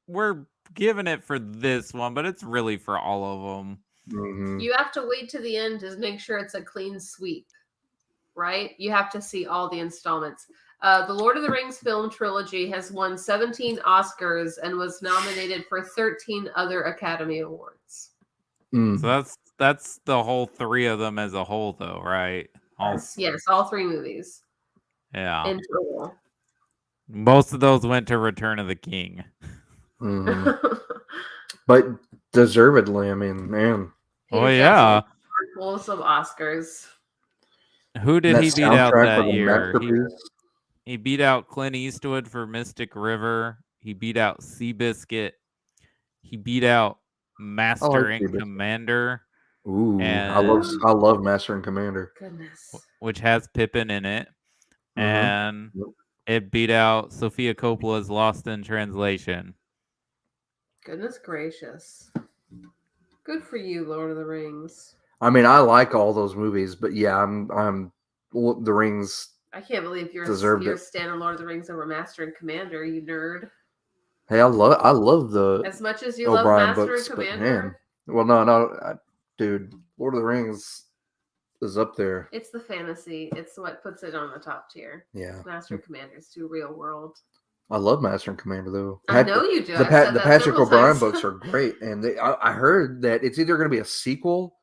we're giving it for this one, but it's really for all of them. Mm-hmm. You have to wait to the end to make sure it's a clean sweep, right? You have to see all the installments. The Lord of the Rings film trilogy has won 17 Oscars and was nominated for 13 other Academy Awards. So that's the whole 3 of them as a whole, though, right? Yes, all 3 movies. Yeah. In total. Most of those went to Return of the King. But deservedly, I mean, man. Oh, yeah. Full of Oscars. Who did he beat out that year? He beat out Clint Eastwood for Mystic River. He beat out Seabiscuit. He beat out Master and Commander. Ooh, I love Master and Commander. Goodness. Which has Pippin in it. And it beat out Sofia Coppola's Lost in Translation. Goodness gracious. Good for you, Lord of the Rings. I mean, I like all those movies, but yeah, I'm the Rings. I can't believe you're standing Lord of the Rings over Master and Commander, you nerd. Hey, I love the as much as you O'Brien love Master books, and Commander. Well, no, dude, Lord of the Rings. is up there. It's the fantasy. It's what puts it on the top tier. Yeah, Master and Commander is too real world. I love Master and Commander though. I know you do. The Patrick O'Brien books are great, and I heard that it's either going to be a sequel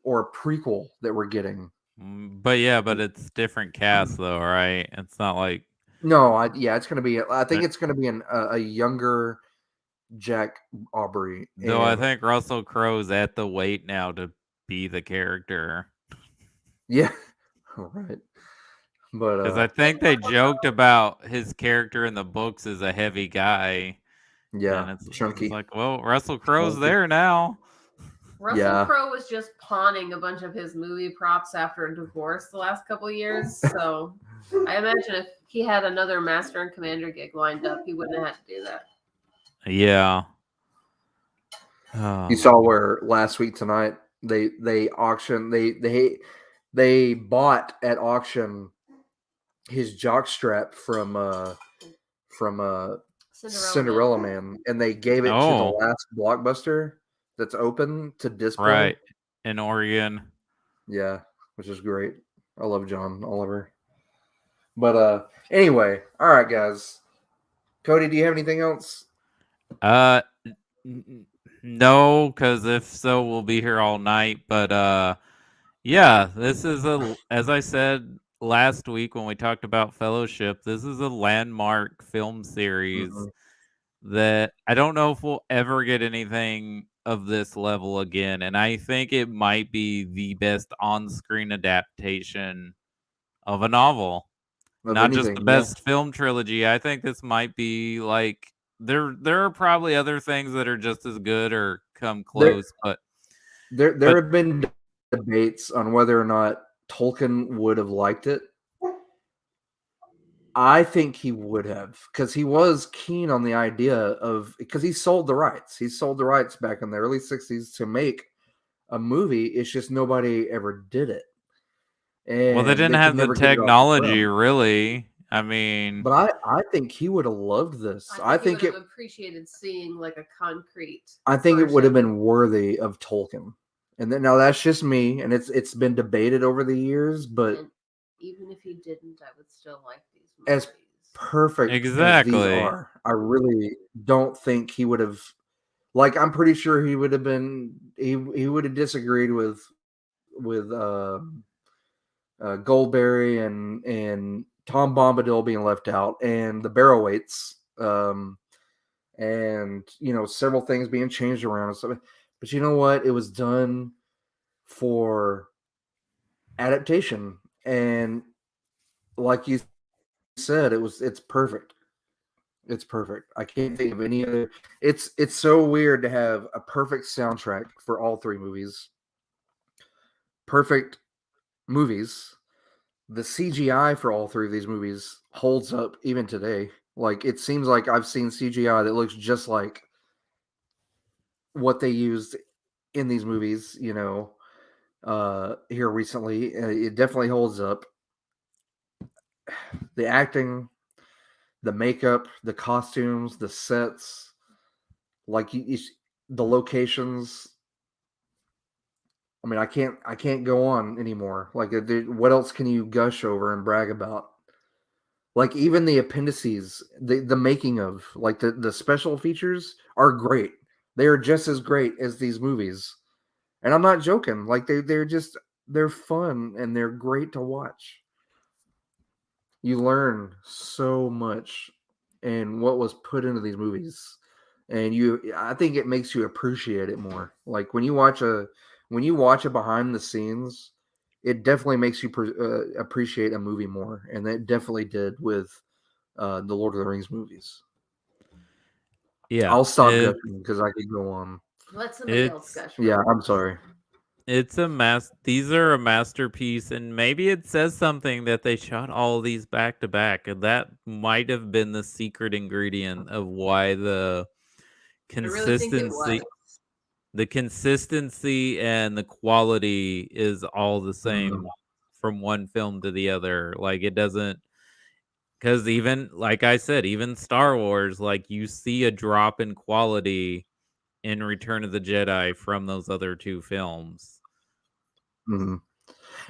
or a prequel that we're getting. But it's different cast though, right? It's not like no, it's going to be. I think it's going to be a younger Jack Aubrey. Though I think Russell Crowe's at the weight now to be the character. Yeah, all right. But because I think they joked about his character in the books as a heavy guy. Yeah, and it's chunky. It's like, well, Russell Crowe's there now. Russell Crowe was just pawning a bunch of his movie props after a divorce the last couple of years. So I imagine if he had another Master and Commander gig lined up, he wouldn't have had to do that. Yeah. You saw where last week tonight they auctioned they bought at auction his jockstrap from Cinderella Man, and they gave it to the last Blockbuster that's open to display. Right. In Oregon. Yeah, which is great. I love John Oliver. But anyway, all right, guys. Cody, do you have anything else? No, because if so, we'll be here all night. But yeah, this is as I said last week when we talked about Fellowship, this is a landmark film series that I don't know if we'll ever get anything of this level again. And I think it might be the best on-screen adaptation of a novel. Not just the best film trilogy. I think this might be like there are probably other things that are just as good or come close, but there have been debates on whether or not Tolkien would have liked it. I think he would have, because he was keen on the idea of, because he sold the rights. He sold the rights back in the early 60s to make a movie. It's just nobody ever did it. And well, they didn't have the technology, really. I mean, but I think he would have loved this. I think he would have appreciated seeing like a concrete. I think it would have been worthy of Tolkien. And then now that's just me, and it's been debated over the years, but and even if he didn't, I would still like these movies. As perfect as these are, I really don't think he would have. Like, I'm pretty sure he would have been. He would have disagreed with Goldberry and Tom Bombadil being left out, and the Barrowwaights, and several things being changed around and stuff. But you know what? It was done for adaptation, and like you said, it's perfect. It's perfect. I can't think of any other. It's so weird to have a perfect soundtrack for all three movies. Perfect movies. The CGI for all three of these movies holds up even today. Like, it seems like I've seen CGI that looks just like what they used in these movies, here recently. It definitely holds up. The acting, the makeup, the costumes, the sets, like the locations. I mean, I can't go on anymore. Like, what else can you gush over and brag about? Like, even the appendices, the making of, like, the special features are great. They are just as great as these movies. And I'm not joking. Like, they're fun and they're great to watch. You learn so much in what was put into these movies, and I think it makes you appreciate it more. Like, when you watch a behind the scenes, it definitely makes you appreciate a movie more, and it definitely did with the Lord of the Rings movies. Yeah, I'll stop gushing because I could go on. Let somebody else gush. Yeah, I'm sorry. It's these are a masterpiece, and maybe it says something that they shot all these back to back, and that might have been the secret ingredient of why the consistency and the quality is all the same from one film to the other. Like, it doesn't, because even, like I said, even Star Wars, like, you see a drop in quality in Return of the Jedi from those other two films. Mm-hmm.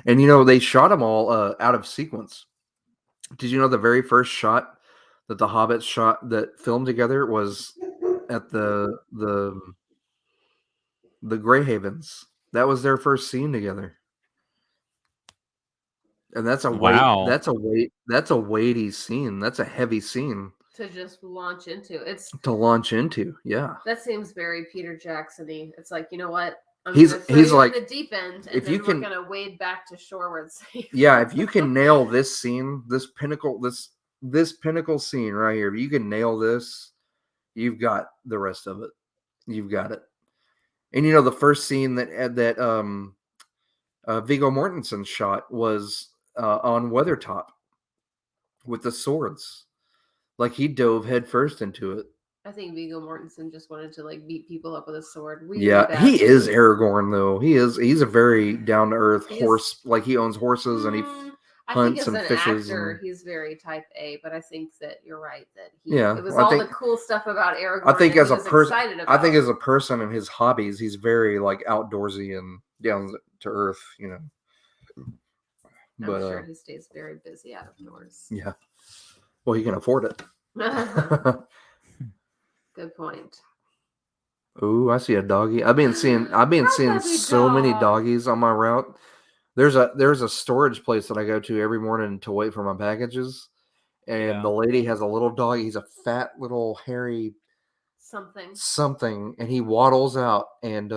And you know, they shot them all out of sequence. Did you know the very first shot that the Hobbits shot that filmed together was at the Greyhavens? That was their first scene together. And that's a weighty scene. That's a heavy scene to just launch into. Yeah. That seems very Peter Jackson-y. It's like, you know what? He's like in the deep end, and if then you can, we're gonna wade back to shore where it's safe. Yeah, if you can nail this scene, this pinnacle scene right here, if you can nail this, you've got the rest of it. You've got it. And you know, the first scene that Viggo Mortensen shot was on Weathertop with the swords. Like he dove headfirst into it. I think Viggo Mortensen just wanted to like beat people up with a sword. He is Aragorn though. He's a very down to earth horse. Like he owns horses and he hunts and fishes. Actor, he's very type A, but I think that you're right that it was the cool stuff about Aragorn. I think as a person and his hobbies, he's very like outdoorsy and down to earth. You know. I'm sure he stays very busy out of doors. Yeah. Well, he can afford it. Good point. Ooh, I see a doggy. I've been seeing so many doggies on my route. There's a storage place that I go to every morning to wait for my packages. And the lady has a little dog. He's a fat little hairy something, and he waddles out and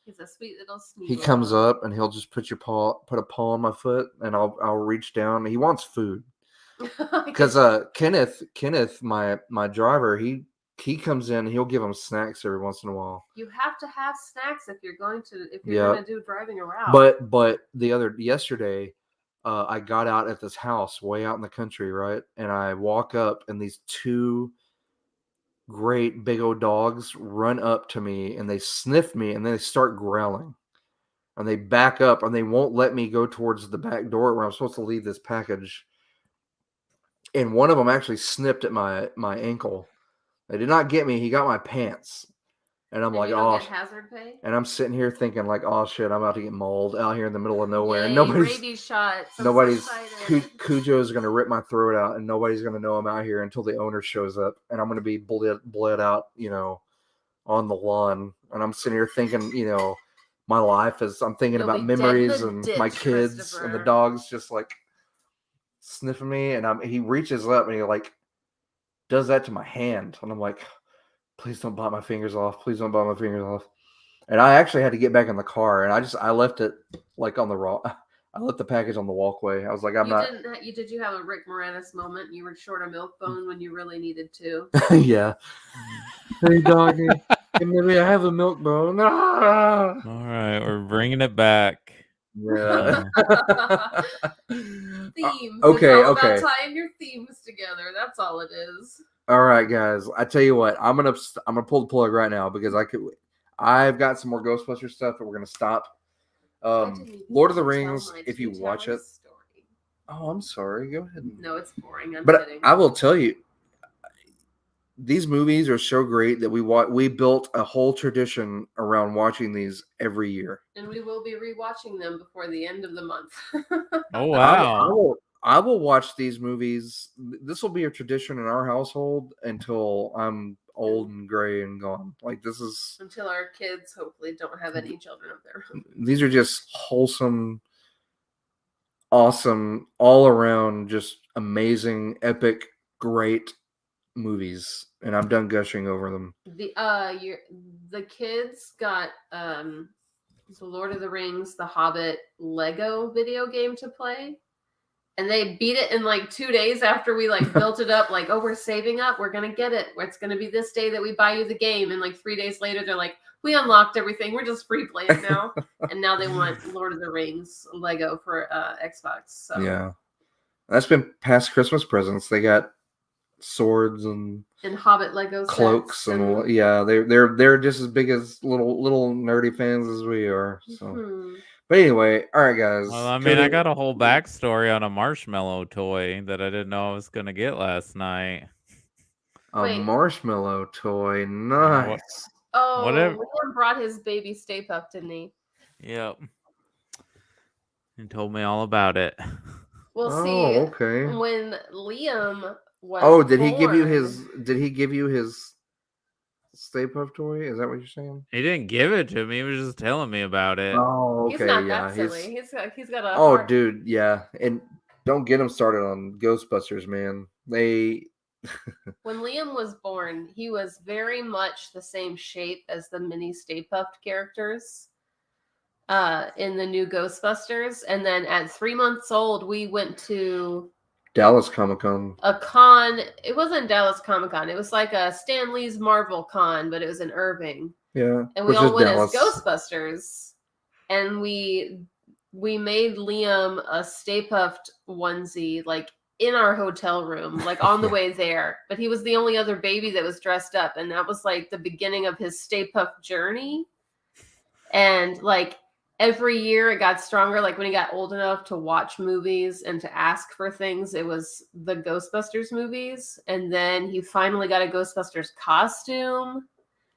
he's a sweet little sneak. He comes up and he'll just put a paw on my foot, and I'll reach down. He wants food. Because Kenneth, my driver, he comes in and he'll give him snacks every once in a while. You have to have snacks if you're going to do driving around. But yesterday, I got out at this house way out in the country, right? And I walk up and these two great big old dogs run up to me and they sniff me and then they start growling. And they back up and they won't let me go towards the back door where I'm supposed to leave this package. And one of them actually snipped at my ankle. They did not get me. He got my pants. And I'm like, oh, hazard pay? And I'm sitting here thinking like, oh shit, I'm about to get mauled out here in the middle of nowhere. Yay, And nobody's rabies shots. Cujo's going to rip my throat out and nobody's going to know I'm out here until the owner shows up. And I'm going to be bled out, you know, on the lawn. And I'm sitting here thinking, you know, my life is, I'm thinking about memories and my kids and the dogs just like sniffing me. And he reaches up and he like does that to my hand. And I'm like, please don't bite my fingers off. Please don't bite my fingers off. And I actually had to get back in the car, and I left it like on the I left the package on the walkway. I was like, Did you have a Rick Moranis moment? You were short a milk bone when you really needed to. Yeah. Hey, doggy. Maybe I have a milk bone. All right, we're bringing it back. Yeah. Themes. Okay. It's all about tying your themes together. That's all it is. All right, guys. I tell you what, I'm gonna pull the plug right now because I've got some more Ghostbuster stuff, but we're gonna stop. Lord of the Rings. If you watch it, oh, I'm sorry. Go ahead. No, it's boring. I'm but kidding. I will tell you, these movies are so great that we built a whole tradition around watching these every year, and we will be rewatching them before the end of the month. Oh wow! I will watch these movies. This will be a tradition in our household until I'm old and gray and gone. Like this is until our kids hopefully don't have any children of their own. These are just wholesome, awesome, all around, just amazing, epic, great movies. And I'm done gushing over them. The kids got the Lord of the Rings, The Hobbit Lego video game to play. And they beat it in like 2 days after we like built it up. Like, oh, we're saving up. We're going to get it. It's going to be this day that we buy you the game. And like 3 days later, they're like, we unlocked everything. We're just free playing now. And now they want Lord of the Rings Lego for Xbox. So. Yeah. That's been past Christmas presents. They got swords and Hobbit Lego cloaks and yeah, they're just as big as little nerdy fans as we are. So. Mm-hmm. But anyway, all right, guys. Well, I mean, I got a whole backstory on a marshmallow toy that I didn't know I was going to get last night. Marshmallow toy. Nice. Liam brought his baby Stay Puft, didn't he? Yep. He told me all about it. Well, see, okay. when Liam was did he give you born- his? Did he give you his Stay Puft toy? Is that what you're saying? He didn't give it to me. He was just telling me about it. Oh, He's okay, not yeah. that silly. He's got a Oh, heart. dude, yeah. And don't get him started on Ghostbusters, man. When Liam was born, he was very much the same shape as the mini Stay Puft characters in the new Ghostbusters. And then at 3 months old, we went to Dallas Comic-Con. a con. It wasn't Dallas Comic-Con. It was like a Stan Lee's Marvel con, but it was in Irving. Yeah. And we all went as Ghostbusters. And we made Liam a Stay Puft onesie, like in our hotel room, like on the way there. But he was the only other baby that was dressed up, and that was like the beginning of his Stay Puft journey. And like every year it got stronger. Like when he got old enough to watch movies and to ask for things, it was the Ghostbusters movies. And then he finally got a Ghostbusters costume.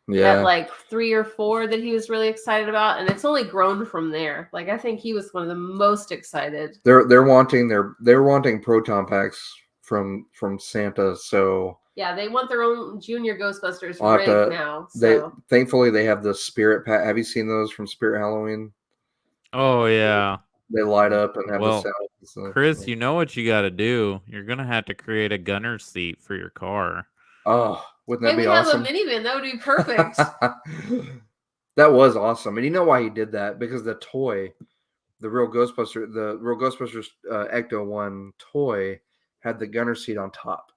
At like 3 or 4 that he was really excited about, and it's only grown from there. Like I think he was one of the most excited. They're wanting proton packs from Santa, so yeah, they want their own Junior Ghostbusters rig now. So thankfully they have the Spirit pack. Have you seen those from Spirit Halloween? Oh yeah, they light up and have the sound. Chris, you know what you got to do? You're gonna have to create a gunner seat for your car. Oh, wouldn't that be awesome? We have a minivan. That would be perfect. That was awesome. And you know why he did that? Because the toy, the real Ghostbusters Ecto 1 toy had the gunner seat on top.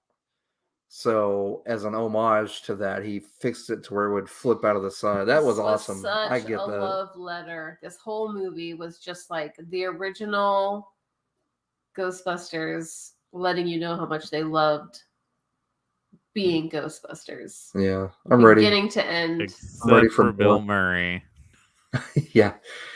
So as an homage to that, he fixed it to where it would flip out of the side. That was awesome. I get that. Love letter. This whole movie was just like the original Ghostbusters, letting you know how much they loved being Ghostbusters. Yeah, I'm ready. Beginning to end. Except I'm ready for Bill Murray. Yeah.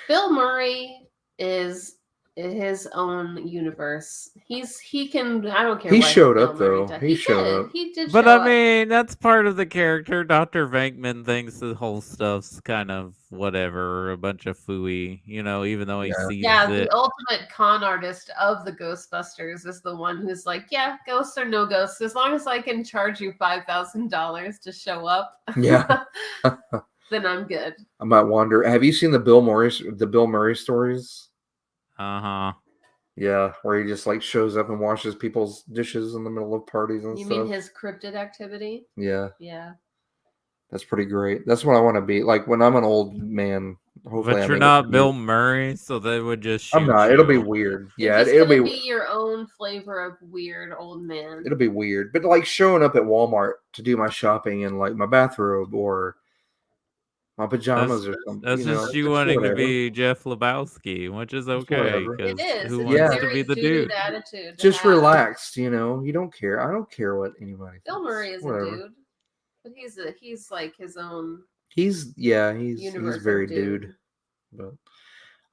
Bill Murray is his own universe. He can. I don't care. He showed up though. He showed up. He did. But I mean, that's part of the character. Dr. Venkman thinks the whole stuff's kind of whatever, a bunch of phooey, even though he sees it. The ultimate con artist of the Ghostbusters is the one who's like, yeah, ghosts or no ghosts, as long as I can charge you $5,000 to show up. Yeah. Then I'm good. I might wonder. Have you seen the Bill Murray stories? Uh-huh. Yeah, where he just like shows up and washes people's dishes in the middle of parties and stuff. You mean his cryptid activity? Yeah. Yeah. That's pretty great. That's what I want to be. Like when I'm an old man, hopefully But you're not Bill Murray, so they would just shoot I'm not. you. It'll be weird. Yeah, it'll be your own flavor of weird old man. It'll be weird. But like showing up at Walmart to do my shopping in like my bathrobe or my pajamas or something. That's just you wanting to be Jeff Lebowski, which is okay. It is. Who wants to be the dude? Attitude just relaxed, you don't care. I don't care what anybody thinks. Bill Murray is a dude. But he's like his own. He's very dude. But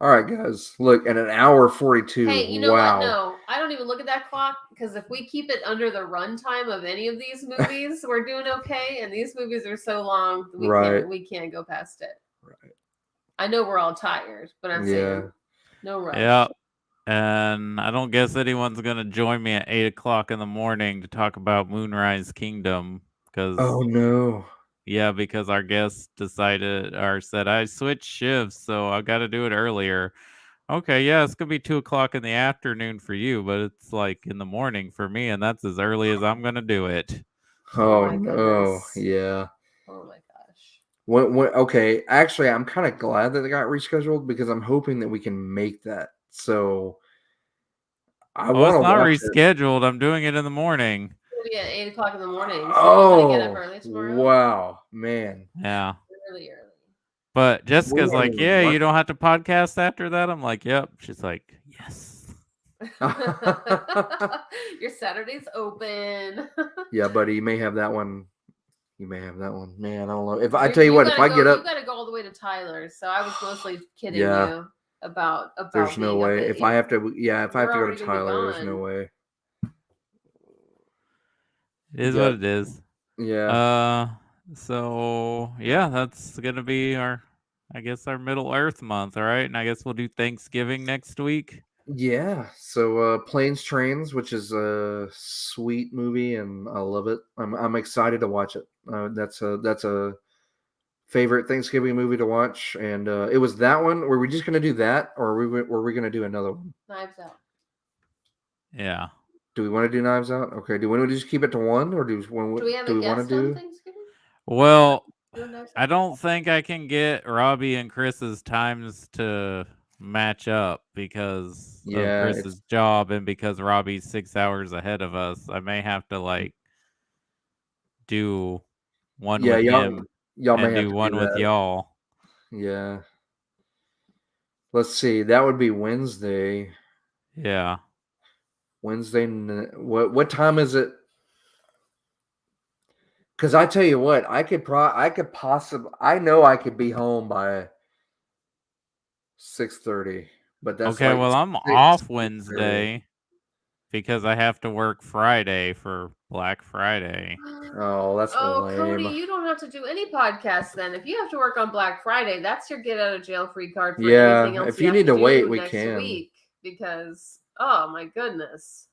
all right, guys. Look, at an hour 42. Hey, you know what? No, I don't even look at that clock because if we keep it under the runtime of any of these movies, we're doing okay. And these movies are so long, we can't go past it. Right. I know we're all tired, but I'm saying no rush. Yeah. And I don't guess anyone's gonna join me at 8:00 in the morning to talk about Moonrise Kingdom because because our guest said I switched shifts, so I got to do it earlier. Okay, yeah, it's gonna be 2:00 in the afternoon for you, but it's like in the morning for me, and that's as early as I'm gonna do it. Oh no, yeah. Oh my gosh. Okay, actually, I'm kind of glad that it got rescheduled because I'm hoping that we can make that. So it's not rescheduled. I'm doing it in the morning. It'll be at 8:00 in the morning. So oh, get up early tomorrow. Wow, man. Yeah. Really early. But Jessica's like, yeah, you don't have to podcast after that. I'm like, yep. She's like, yes. Your Saturday's open. Yeah, buddy, you may have that one. Man, I don't know. If I tell you what, if I get up, you got to go all the way to Tyler. So I was mostly kidding you about. There's no way. If I have to, if I have to go to Tyler, there's no way. It is what it is. Yeah. So yeah, that's gonna be our I guess our Middle Earth month, all right? And I guess we'll do Thanksgiving next week. Yeah. So Planes, Trains, which is a sweet movie, and I love it. I'm excited to watch it. That's a favorite Thanksgiving movie to watch, and it was that one. Were we just gonna do that, or were we gonna do another one? Knives Out. Yeah. Do we want to do Knives Out? Okay. Do we want to just keep it to one, or do we have a guest on Thanksgiving? Well, I don't think I can get Robbie and Chris's times to match up because of Chris's job and because Robbie's 6 hours ahead of us. I may have to do one with him y'all and may have do to one do with that. y'all. Yeah. Let's see. That would be Wednesday. Yeah. Wednesday. What time is it? Because I tell you what, I could possibly. I know I could be home by 6:30, but that's okay. Well, I'm 6, off Wednesday because I have to work Friday for Black Friday. Oh, that's lame. Cody, you don't have to do any podcasts then. If you have to work on Black Friday, that's your get out of jail free card for anything else. If you need to wait, we next can. Week because oh my goodness.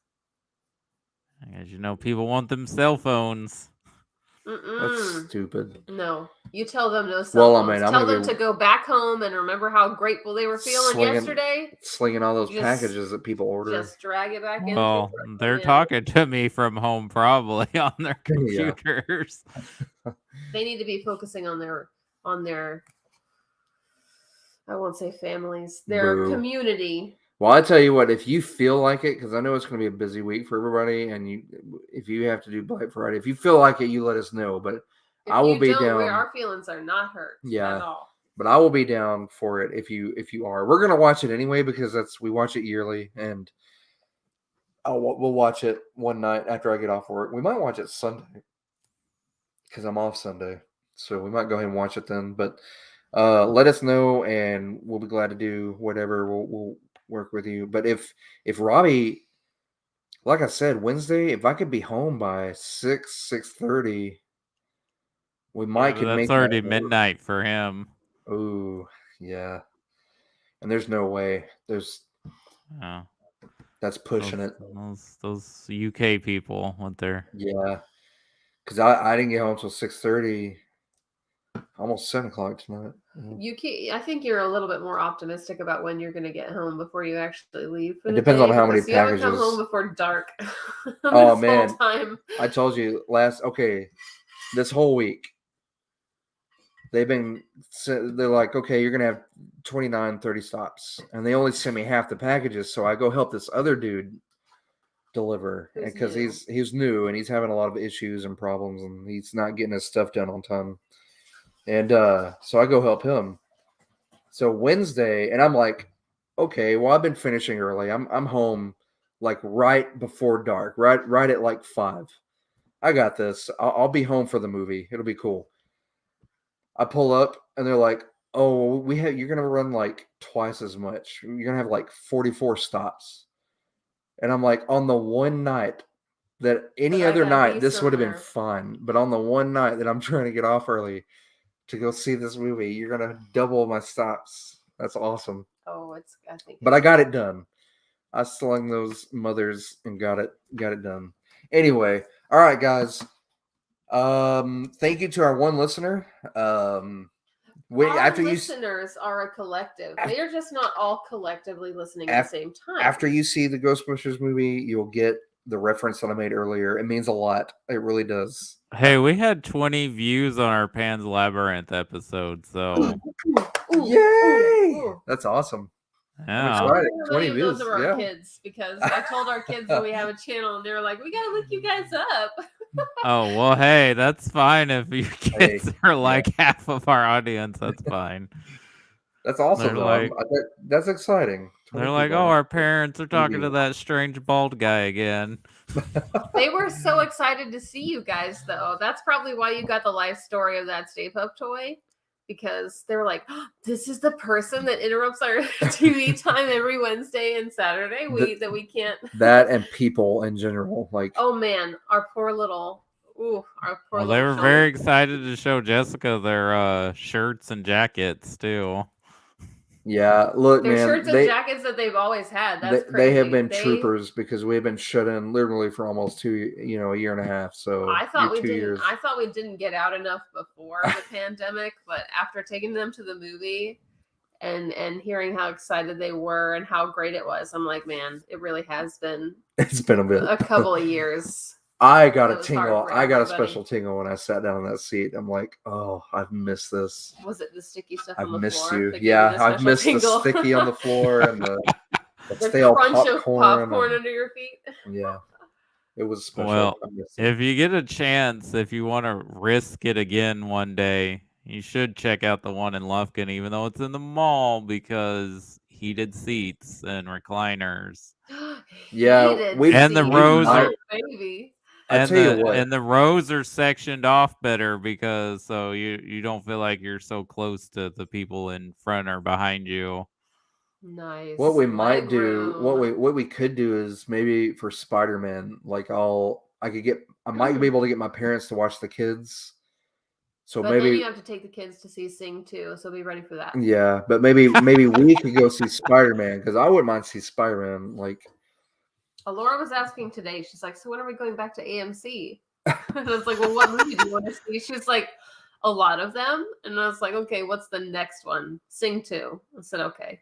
As you know, people want them cell phones. That's stupid. No, you tell them no cell phones. I mean, tell them to go back home and remember how grateful they were feeling yesterday. Slinging all those packages that people order. Just drag it back in. Well, they're talking to me from home probably on their computers. They need to be focusing on their I won't say families, their community. Well, I tell you what, if you feel like it, because I know it's going to be a busy week for everybody, and if you have to do Black Friday, if you feel like it, you let us know. But I will be down. Our feelings are not hurt at all. But I will be down for it if you are. We're going to watch it anyway because we watch it yearly, and we'll watch it one night after I get off work. We might watch it Sunday because I'm off Sunday, so we might go ahead and watch it then. But let us know, and we'll be glad to do whatever. We'll work with you. But if Robbie, like I said, Wednesday, if I could be home by 6:30, we might could make. That's already midnight for him. Oh yeah, and there's no way. That's pushing it. Those UK people went there. Yeah, because I didn't get home till 6:30. Almost 7 o'clock tonight. I think you're a little bit more optimistic about when you're going to get home before you actually leave. It depends on how many packages. You haven't come home before dark. Oh man! I told you this whole week they're like, okay, you're going to have 29, 30 stops, and they only send me half the packages, so I go help this other dude deliver because he's new and he's having a lot of issues and problems, and he's not getting his stuff done on time. And so I go help him. So Wednesday, and I'm like, okay, well, I've been finishing early. I'm home right before dark, right at 5. I got this. I'll be home for the movie. It'll be cool. I pull up and they're like, oh, you're gonna run twice as much. You're gonna have 44 stops. And I'm like, on the one night that any other night this would have been fine, but on the one night that I'm trying to get off early to go see this movie, you're gonna double my stops. That's awesome. But I got it done. I slung those mothers and got it done. Anyway, all right, guys. Thank you to our one listener. Listeners are a collective. They are just not all collectively listening at the same time. After you see the Ghostbusters movie, you'll get the reference that I made earlier. It means a lot. It really does. Hey, we had 20 views on our Pan's Labyrinth episode, so yay! That's awesome. Yeah. 20 views. Those are our kids, because I told our kids that we have a channel, and they were like, "We gotta look you guys up." Oh well, hey, that's fine if your kids are half of our audience. That's fine. That's awesome. That's exciting. They're like, oh, our parents are talking to that strange bald guy again. They were so excited to see you guys, though. That's probably why you got the life story of that Stay Puft toy, because they were like, oh, this is the person that interrupts our TV time every Wednesday and Saturday that we can't. That and people in general. Oh, man, our poor little Ooh, our poor Well, they were little very shoulders. excited to show Jessica their shirts and jackets too. Yeah, look, Their man, shirts and jackets that they've always had. That's they have crazy. been troopers because we've been shut in literally for almost a year and a half. So I thought we 2 didn't. years. I thought we didn't get out enough before the pandemic, but after taking them to the movie and hearing how excited they were and how great it was, I'm like, man, it really has been. It's been a bit. A couple of years. I got It a was tingle. hard for I got a everybody. special tingle when I sat down in that seat. I'm like, oh, I've missed this. Was it the sticky stuff I've on the missed floor? you. that gave you Yeah, the I've special missed tingle? the sticky on the floor and the The stale crunch of popcorn popcorn and- under your feet. yeah, it was special. Well, I missed it. if you get a chance, if you want to risk it again one day, you should check out the one in Lufkin, even though it's in the mall, because heated seats and recliners. Yeah, Heated we- And the seats. rows Oh, are- baby. I tell you what. And the rows are sectioned off better because so you don't feel like you're so close to the people in front or behind you. Nice. What we might Leg do, room. what we could do is maybe for Spider-Man, like I might be able to get my parents to watch the kids. So But maybe then you have to take the kids to see Sing too, so be ready for that. yeah, but maybe we could go see Spider-Man because I wouldn't mind see Spider-Man. Like Laura was asking today, she's like, so when are we going back to AMC? And I was like, well, what movie do you want to see? She was like, a lot of them. And I was like, okay, what's the next one? Sing 2. I said, okay.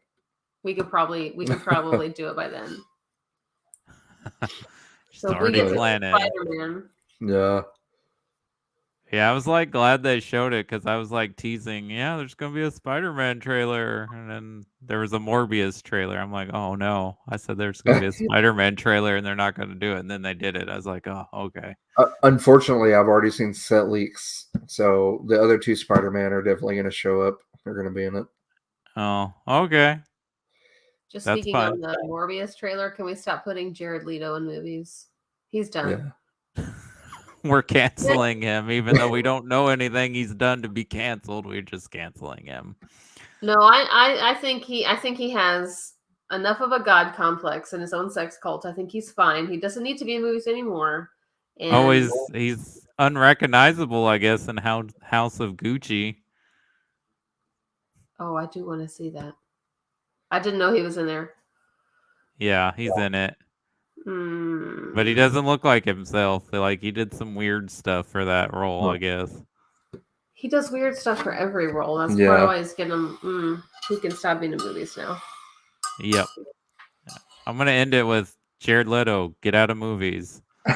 We could probably do it by then. So if we get to Spider-Man. Yeah. Yeah, I was like glad they showed it because I was like teasing, yeah, there's gonna be a Spider-Man trailer, and then there was a Morbius trailer. I'm like, oh no, I said there's gonna be a Spider-Man trailer, and they're not gonna do it, and then they did it. I was like, oh, okay. Unfortunately, I've already seen set leaks, so the other 2 Spider-Man are definitely going to show up. They're going to be in it. Oh, okay. Just That's speaking fine. on the Morbius trailer, can we stop putting Jared Leto in movies? He's done. Yeah. We're canceling him, even though we don't know anything he's done to be canceled. We're just canceling him. No, I think he has enough of a god complex in his own sex cult. I think he's fine. He doesn't need to be in movies anymore. And he's unrecognizable, I guess, in House of Gucci. Oh, I do want to see that. I didn't know he was in there. Yeah, he's in it. But he doesn't look like himself. Like he did some weird stuff for that role, I guess. He does weird stuff for every role. That's part of why he's getting him. He can stop being in movies now. Yep. I'm gonna end it with Jared Leto. Get out of movies.